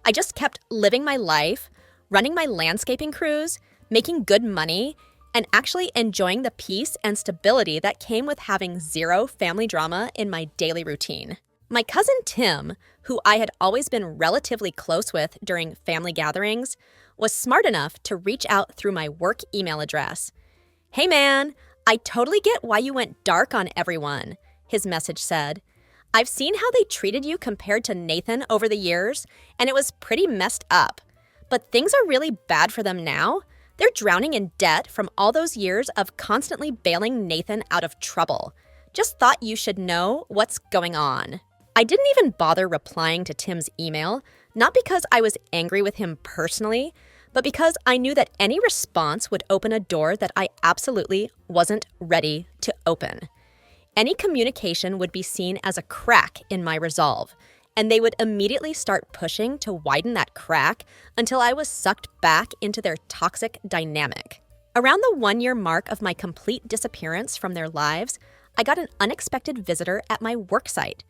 I just kept living my life, running my landscaping crews, making good money, and actually enjoying the peace and stability that came with having zero family drama in my daily routine. My cousin Tim, who I had always been relatively close with during family gatherings, was smart enough to reach out through my work email address. "Hey man, I totally get why you went dark on everyone," his message said. "I've seen how they treated you compared to Nathan over the years, and it was pretty messed up. But things are really bad for them now. They're drowning in debt from all those years of constantly bailing Nathan out of trouble. Just thought you should know what's going on." I didn't even bother replying to Tim's email, not because I was angry with him personally, but because I knew that any response would open a door that I absolutely wasn't ready to open. Any communication would be seen as a crack in my resolve, and they would immediately start pushing to widen that crack until I was sucked back into their toxic dynamic. Around the 1-year mark of my complete disappearance from their lives, I got an unexpected visitor at my worksite.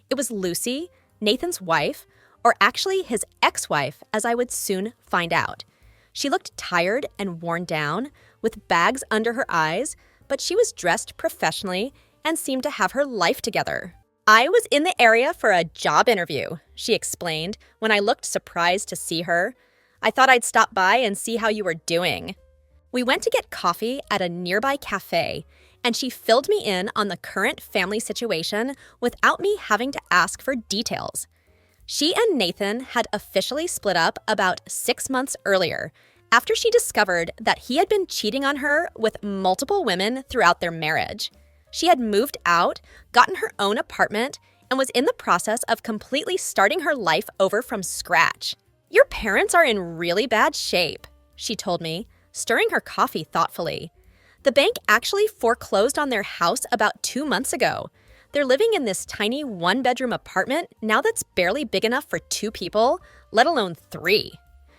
It was Lucy, Nathan's wife, or actually his ex-wife, as I would soon find out. She looked tired and worn down, with bags under her eyes, but she was dressed professionally and seemed to have her life together. "I was in the area for a job interview," she explained when I looked surprised to see her. "I thought I'd stop by and see how you were doing." We went to get coffee at a nearby cafe, and she filled me in on the current family situation without me having to ask for details. She and Nathan had officially split up about 6 months earlier, after she discovered that he had been cheating on her with multiple women throughout their marriage. She had moved out, gotten her own apartment, and was in the process of completely starting her life over from scratch. "Your parents are in really bad shape," she told me, stirring her coffee thoughtfully. "The bank actually foreclosed on their house about 2 months ago. They're living in this tiny 1-bedroom apartment now that's barely big enough for 2 people, let alone 3.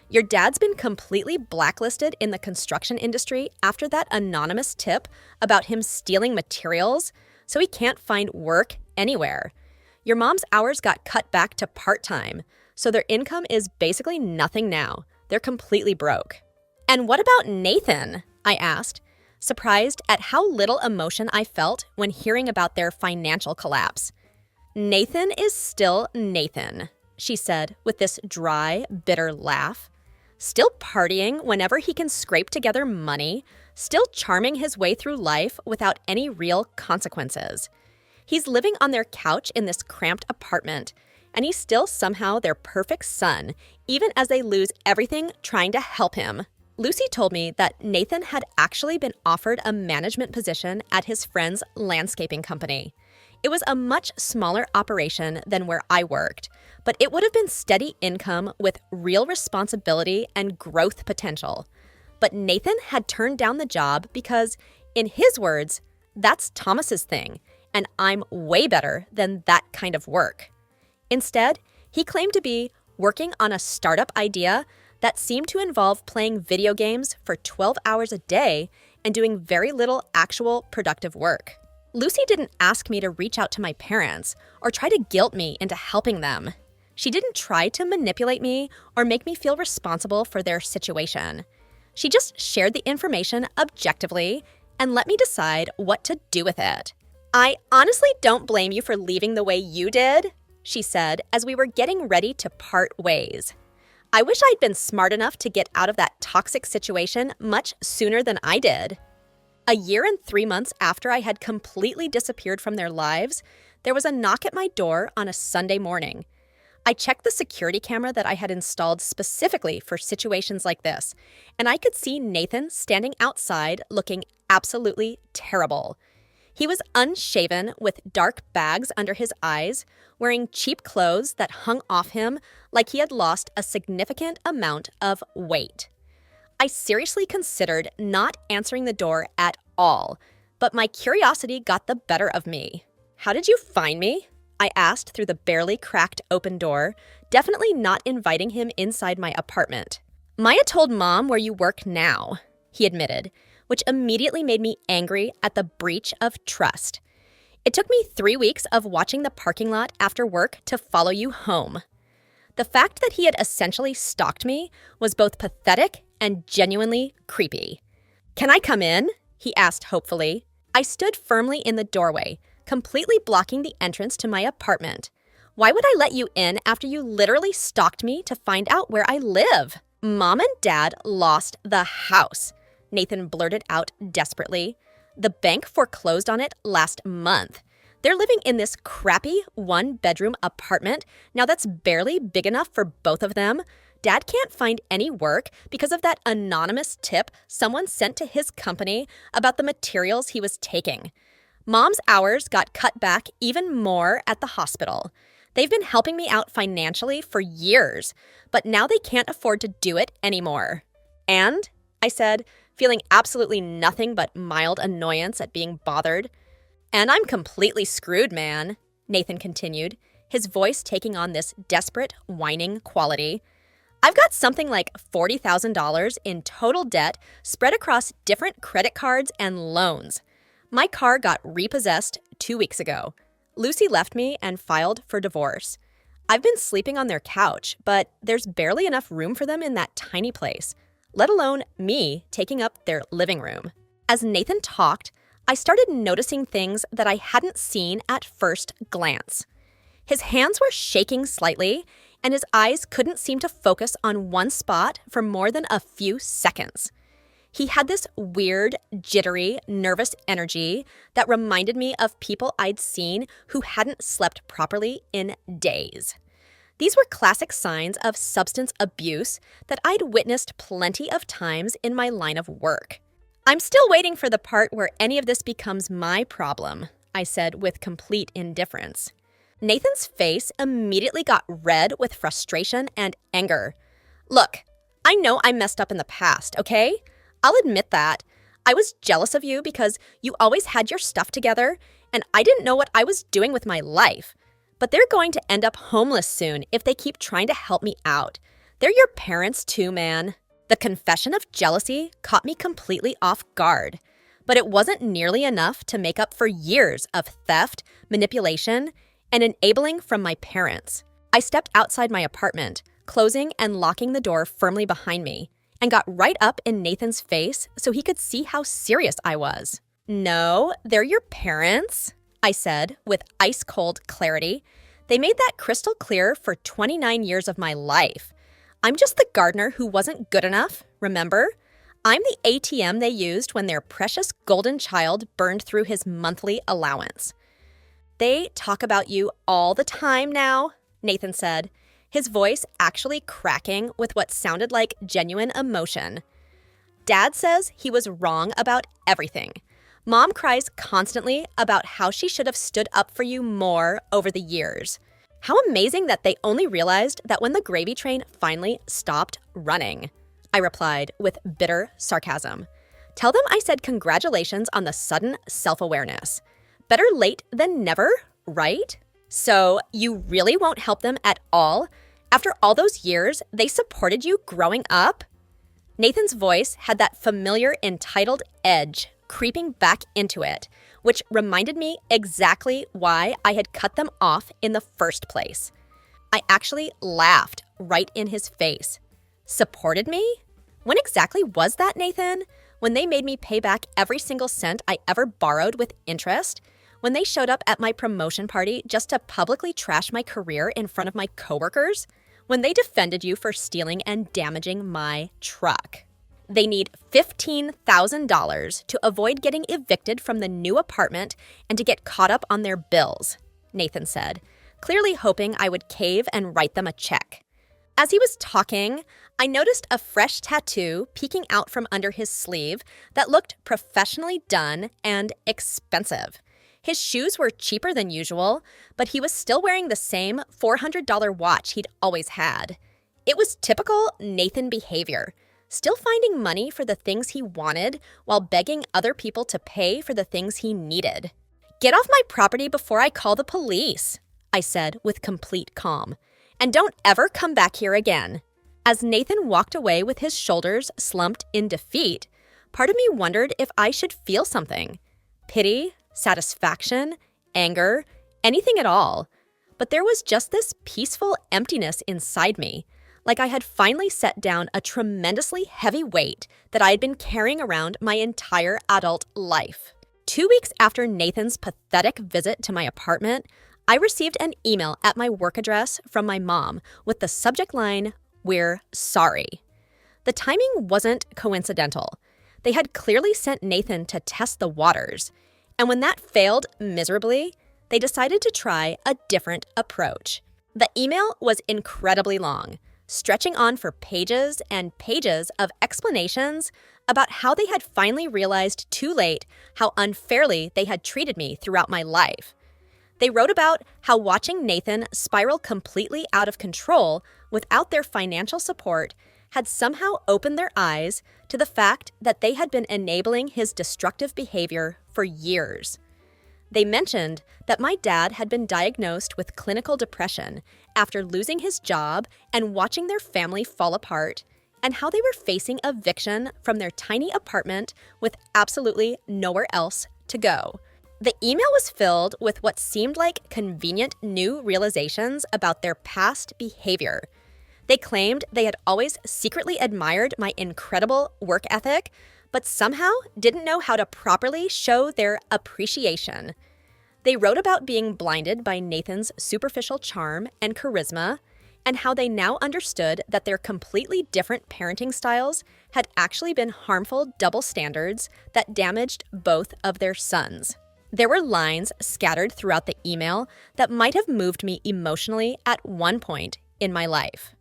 Your dad's been completely blacklisted in the construction industry after that anonymous tip about him stealing materials, so he can't find work anywhere. Your mom's hours got cut back to part-time, so their income is basically nothing now. They're completely broke." "And what about Nathan?" I asked, surprised at how little emotion I felt when hearing about their financial collapse. "Nathan is still Nathan," she said with this dry, bitter laugh. "Still partying whenever he can scrape together money, still charming his way through life without any real consequences. He's living on their couch in this cramped apartment, and he's still somehow their perfect son, even as they lose everything trying to help him." Lucy told me that Nathan had actually been offered a management position at his friend's landscaping company. It was a much smaller operation than where I worked, but it would have been steady income with real responsibility and growth potential. But Nathan had turned down the job because, in his words, "That's Thomas's thing, and I'm way better than that kind of work." Instead, he claimed to be working on a startup idea that seemed to involve playing video games for 12 hours a day and doing very little actual productive work. Lucy didn't ask me to reach out to my parents or try to guilt me into helping them. She didn't try to manipulate me or make me feel responsible for their situation. She just shared the information objectively and let me decide what to do with it. "I honestly don't blame you for leaving the way you did," she said as we were getting ready to part ways. "I wish I'd been smart enough to get out of that toxic situation much sooner than I did." A year and 3 months after I had completely disappeared from their lives, there was a knock at my door on a Sunday morning. I checked the security camera that I had installed specifically for situations like this, and I could see Nathan standing outside looking absolutely terrible. He was unshaven with dark bags under his eyes, wearing cheap clothes that hung off him like he had lost a significant amount of weight. I seriously considered not answering the door at all, but my curiosity got the better of me. "How did you find me?" I asked through the barely cracked open door, definitely not inviting him inside my apartment. "Maya told Mom where you work now," he admitted, which immediately made me angry at the breach of trust. "It took me 3 weeks of watching the parking lot after work to follow you home." The fact that he had essentially stalked me was both pathetic and genuinely creepy. "Can I come in?" he asked hopefully. I stood firmly in the doorway, completely blocking the entrance to my apartment. "Why would I let you in after you literally stalked me to find out where I live?" "Mom and Dad lost the house," Nathan blurted out desperately. "The bank foreclosed on it last month. They're living in this crappy one-bedroom apartment now that's barely big enough for both of them. Dad can't find any work because of that anonymous tip someone sent to his company about the materials he was taking. Mom's hours got cut back even more at the hospital. They've been helping me out financially for years, but now they can't afford to do it anymore." "And?" I said, feeling absolutely nothing but mild annoyance at being bothered. "And I'm completely screwed, man," Nathan continued, his voice taking on this desperate, whining quality. "I've got something like $40,000 in total debt spread across different credit cards and loans. My car got repossessed 2 weeks ago. Lucy left me and filed for divorce. I've been sleeping on their couch, but there's barely enough room for them in that tiny place, let alone me taking up their living room." As Nathan talked, I started noticing things that I hadn't seen at first glance. His hands were shaking slightly, and his eyes couldn't seem to focus on one spot for more than a few seconds. He had this weird, jittery, nervous energy that reminded me of people I'd seen who hadn't slept properly in days. These were classic signs of substance abuse that I'd witnessed plenty of times in my line of work. "I'm still waiting for the part where any of this becomes my problem," I said with complete indifference. Nathan's face immediately got red with frustration and anger. "Look, I know I messed up in the past, okay? I'll admit that. I was jealous of you because you always had your stuff together, and I didn't know what I was doing with my life. But they're going to end up homeless soon if they keep trying to help me out. They're your parents too, man." The confession of jealousy caught me completely off guard, but it wasn't nearly enough to make up for years of theft, manipulation, and enabling from my parents. I stepped outside my apartment, closing and locking the door firmly behind me, and got right up in Nathan's face so he could see how serious I was. "No, they're your parents," I said with ice-cold clarity. "They made that crystal clear for 29 years of my life. I'm just the gardener who wasn't good enough, remember? I'm the ATM they used when their precious golden child burned through his monthly allowance." "They talk about you all the time now," Nathan said, his voice actually cracking with what sounded like genuine emotion. "Dad says he was wrong about everything. Mom cries constantly about how she should have stood up for you more over the years. How amazing that they only realized that when the gravy train finally stopped running," I replied with bitter sarcasm. "Tell them I said congratulations on the sudden self-awareness. Better late than never, right? So you really won't help them at all? After all those years, they supported you growing up?" Nathan's voice had that familiar entitled edge creeping back into it, which reminded me exactly why I had cut them off in the first place. I actually laughed right in his face. "Supported me? When exactly was that, Nathan? When they made me pay back every single cent I ever borrowed with interest? When they showed up at my promotion party just to publicly trash my career in front of my coworkers? When they defended you for stealing and damaging my truck? They need $15,000 to avoid getting evicted from the new apartment and to get caught up on their bills," Nathan said, clearly hoping I would cave and write them a check. As he was talking, I noticed a fresh tattoo peeking out from under his sleeve that looked professionally done and expensive. His shoes were cheaper than usual, but he was still wearing the same $400 watch he'd always had. It was typical Nathan behavior, still finding money for the things he wanted while begging other people to pay for the things he needed. "Get off my property before I call the police," I said with complete calm. "And don't ever come back here again." As Nathan walked away with his shoulders slumped in defeat, part of me wondered if I should feel something. Pity, satisfaction, anger, anything at all. But there was just this peaceful emptiness inside me, like I had finally set down a tremendously heavy weight that I had been carrying around my entire adult life. 2 weeks after Nathan's pathetic visit to my apartment, I received an email at my work address from my mom with the subject line, "We're sorry." The timing wasn't coincidental. They had clearly sent Nathan to test the waters, and when that failed miserably, they decided to try a different approach. The email was incredibly long, stretching on for pages and pages of explanations about how they had finally realized too late how unfairly they had treated me throughout my life. They wrote about how watching Nathan spiral completely out of control without their financial support had somehow opened their eyes to the fact that they had been enabling his destructive behavior for years. They mentioned that my dad had been diagnosed with clinical depression after losing his job and watching their family fall apart, and how they were facing eviction from their tiny apartment with absolutely nowhere else to go. The email was filled with what seemed like convenient new realizations about their past behavior. They claimed they had always secretly admired my incredible work ethic, but somehow didn't know how to properly show their appreciation. They wrote about being blinded by Nathan's superficial charm and charisma, and how they now understood that their completely different parenting styles had actually been harmful double standards that damaged both of their sons. There were lines scattered throughout the email that might have moved me emotionally at one point in my life.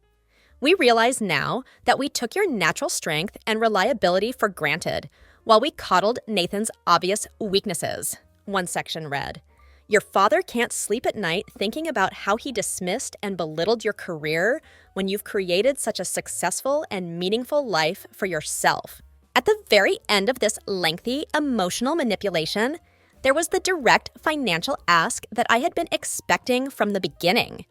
"We realize now that we took your natural strength and reliability for granted while we coddled Nathan's obvious weaknesses," one section read. "Your father can't sleep at night thinking about how he dismissed and belittled your career when you've created such a successful and meaningful life for yourself." At the very end of this lengthy emotional manipulation, there was the direct financial ask that I had been expecting from the beginning.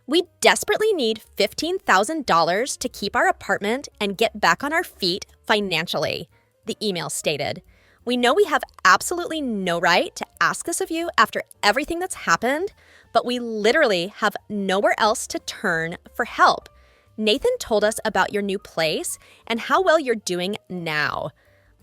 "We desperately need $15,000 to keep our apartment and get back on our feet financially," the email stated. "We know we have absolutely no right to ask this of you after everything that's happened, but we literally have nowhere else to turn for help. Nathan told us about your new place and how well you're doing now.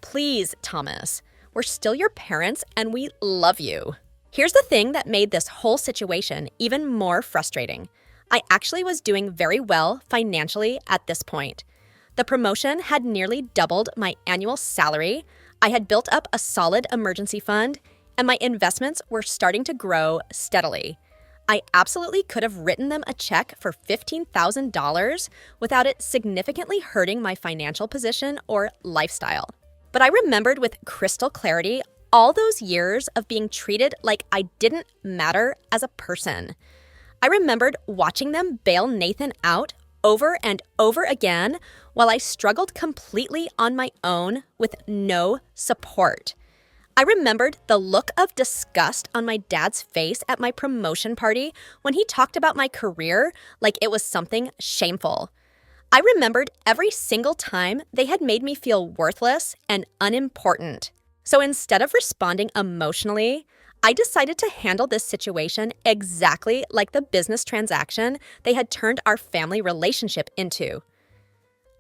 Please, Thomas, we're still your parents and we love you." Here's the thing that made this whole situation even more frustrating. I actually was doing very well financially at this point. The promotion had nearly doubled my annual salary, I had built up a solid emergency fund, and my investments were starting to grow steadily. I absolutely could have written them a check for $15,000 without it significantly hurting my financial position or lifestyle. But I remembered with crystal clarity all those years of being treated like I didn't matter as a person. I remembered watching them bail Nathan out over and over again while I struggled completely on my own with no support. I remembered the look of disgust on my dad's face at my promotion party when he talked about my career like it was something shameful. I remembered every single time they had made me feel worthless and unimportant. So instead of responding emotionally, I decided to handle this situation exactly like the business transaction they had turned our family relationship into.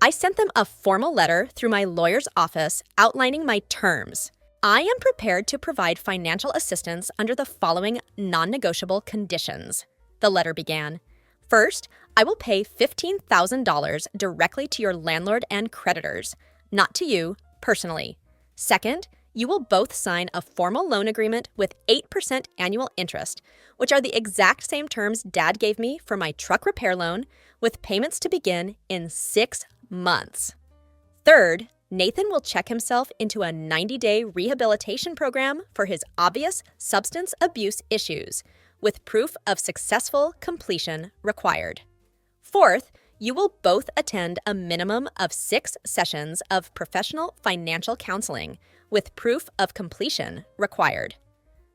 I sent them a formal letter through my lawyer's office outlining my terms. I am prepared to provide financial assistance under the following non-negotiable conditions, the letter began. First, I will pay $15,000 directly to your landlord and creditors, not to you personally. Second, you will both sign a formal loan agreement with 8% annual interest, which are the exact same terms Dad gave me for my truck repair loan, with payments to begin in 6 months. Third, Nathan will check himself into a 90-day rehabilitation program for his obvious substance abuse issues, with proof of successful completion required. Fourth, you will both attend a minimum of 6 sessions of professional financial counseling, with proof of completion required.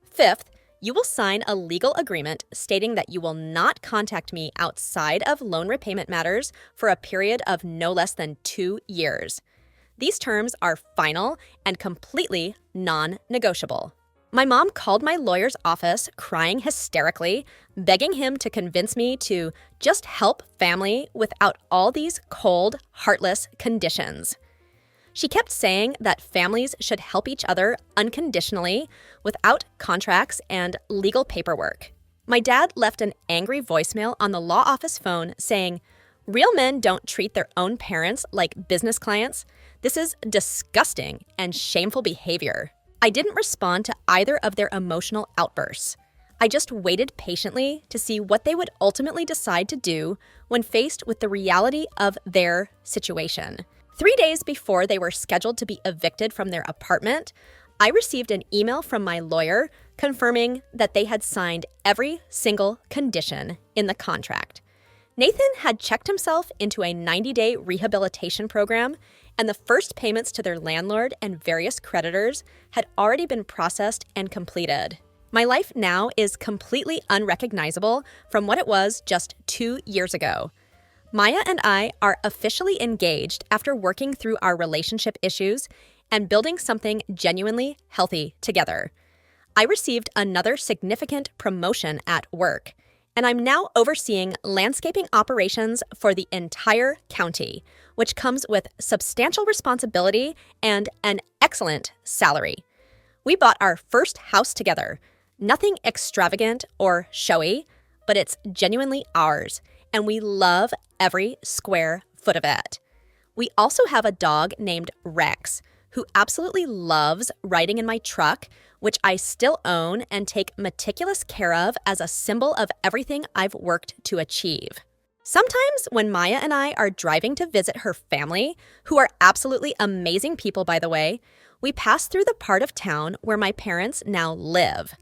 Fifth, you will sign a legal agreement stating that you will not contact me outside of loan repayment matters for a period of no less than 2 years. These terms are final and completely non-negotiable. My mom called my lawyer's office crying hysterically, begging him to convince me to just help family without all these cold, heartless conditions. She kept saying that families should help each other unconditionally without contracts and legal paperwork. My dad left an angry voicemail on the law office phone saying, "Real men don't treat their own parents like business clients. This is disgusting and shameful behavior." I didn't respond to either of their emotional outbursts. I just waited patiently to see what they would ultimately decide to do when faced with the reality of their situation. 3 days before they were scheduled to be evicted from their apartment, I received an email from my lawyer confirming that they had signed every single condition in the contract. Nathan had checked himself into a 90-day rehabilitation program, and the first payments to their landlord and various creditors had already been processed and completed. My life now is completely unrecognizable from what it was just 2 years ago. Maya and I are officially engaged after working through our relationship issues and building something genuinely healthy together. I received another significant promotion at work, and I'm now overseeing landscaping operations for the entire county, which comes with substantial responsibility and an excellent salary. We bought our first house together. Nothing extravagant or showy, but it's genuinely ours, and we love every square foot of it. We also have a dog named Rex, who absolutely loves riding in my truck, which I still own and take meticulous care of as a symbol of everything I've worked to achieve. Sometimes when Maya and I are driving to visit her family, who are absolutely amazing people, by the way, we pass through the part of town where my parents now live.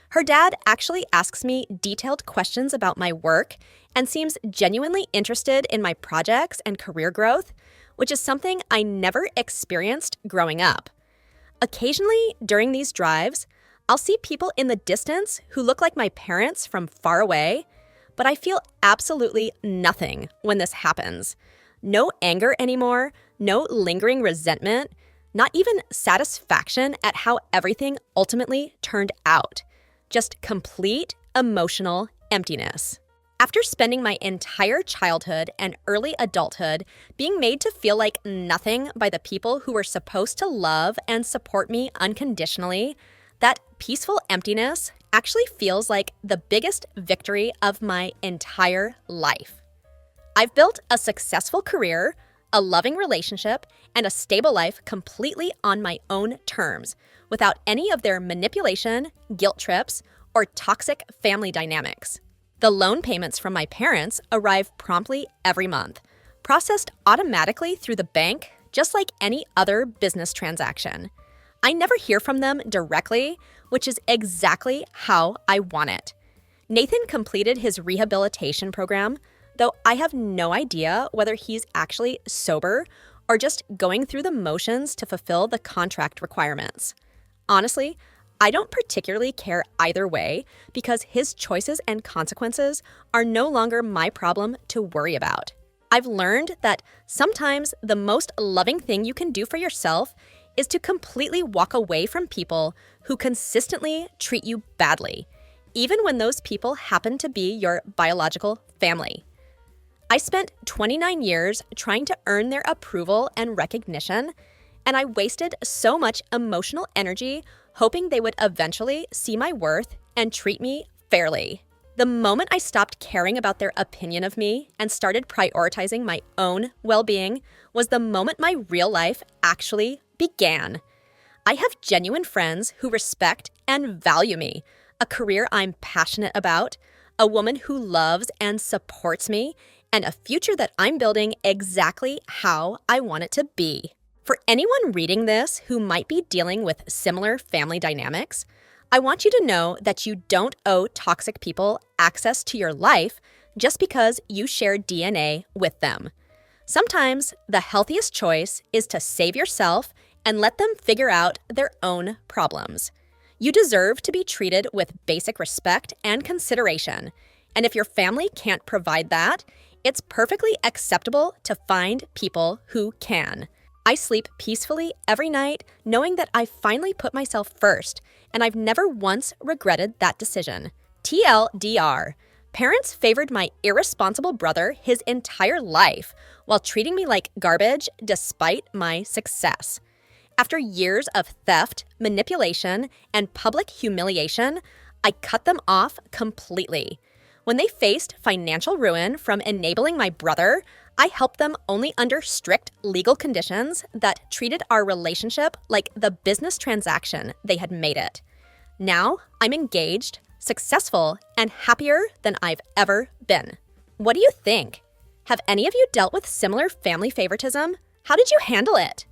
Her dad actually asks me detailed questions about my work and seems genuinely interested in my projects and career growth, which is something I never experienced growing up. Occasionally, during these drives, I'll see people in the distance who look like my parents from far away, but I feel absolutely nothing when this happens. No anger anymore, no lingering resentment, not even satisfaction at how everything ultimately turned out. Just complete emotional emptiness. After spending my entire childhood and early adulthood being made to feel like nothing by the people who were supposed to love and support me unconditionally, that peaceful emptiness actually feels like the biggest victory of my entire life. I've built a successful career, a loving relationship, and a stable life completely on my own terms, without any of their manipulation, guilt trips, or toxic family dynamics. The loan payments from my parents arrive promptly every month, processed automatically through the bank, just like any other business transaction. I never hear from them directly, which is exactly how I want it. Nathan completed his rehabilitation program, though I have no idea whether he's actually sober or just going through the motions to fulfill the contract requirements. Honestly, I don't particularly care either way because his choices and consequences are no longer my problem to worry about. I've learned that sometimes the most loving thing you can do for yourself is to completely walk away from people who consistently treat you badly, even when those people happen to be your biological family. I spent 29 years trying to earn their approval and recognition, and I wasted so much emotional energy hoping they would eventually see my worth and treat me fairly. The moment I stopped caring about their opinion of me and started prioritizing my own well-being was the moment my real life actually began. I have genuine friends who respect and value me, a career I'm passionate about, a woman who loves and supports me, and a future that I'm building exactly how I want it to be. For anyone reading this who might be dealing with similar family dynamics, I want you to know that you don't owe toxic people access to your life just because you share DNA with them. Sometimes the healthiest choice is to save yourself and let them figure out their own problems. You deserve to be treated with basic respect and consideration, and if your family can't provide that, it's perfectly acceptable to find people who can. I sleep peacefully every night knowing that I finally put myself first, and I've never once regretted that decision. TLDR. Parents favored my irresponsible brother his entire life while treating me like garbage despite my success. After years of theft, manipulation, and public humiliation, I cut them off completely. When they faced financial ruin from enabling my brother, I helped them only under strict legal conditions that treated our relationship like the business transaction they had made it. Now I'm engaged, successful, and happier than I've ever been. What do you think? Have any of you dealt with similar family favoritism? How did you handle it?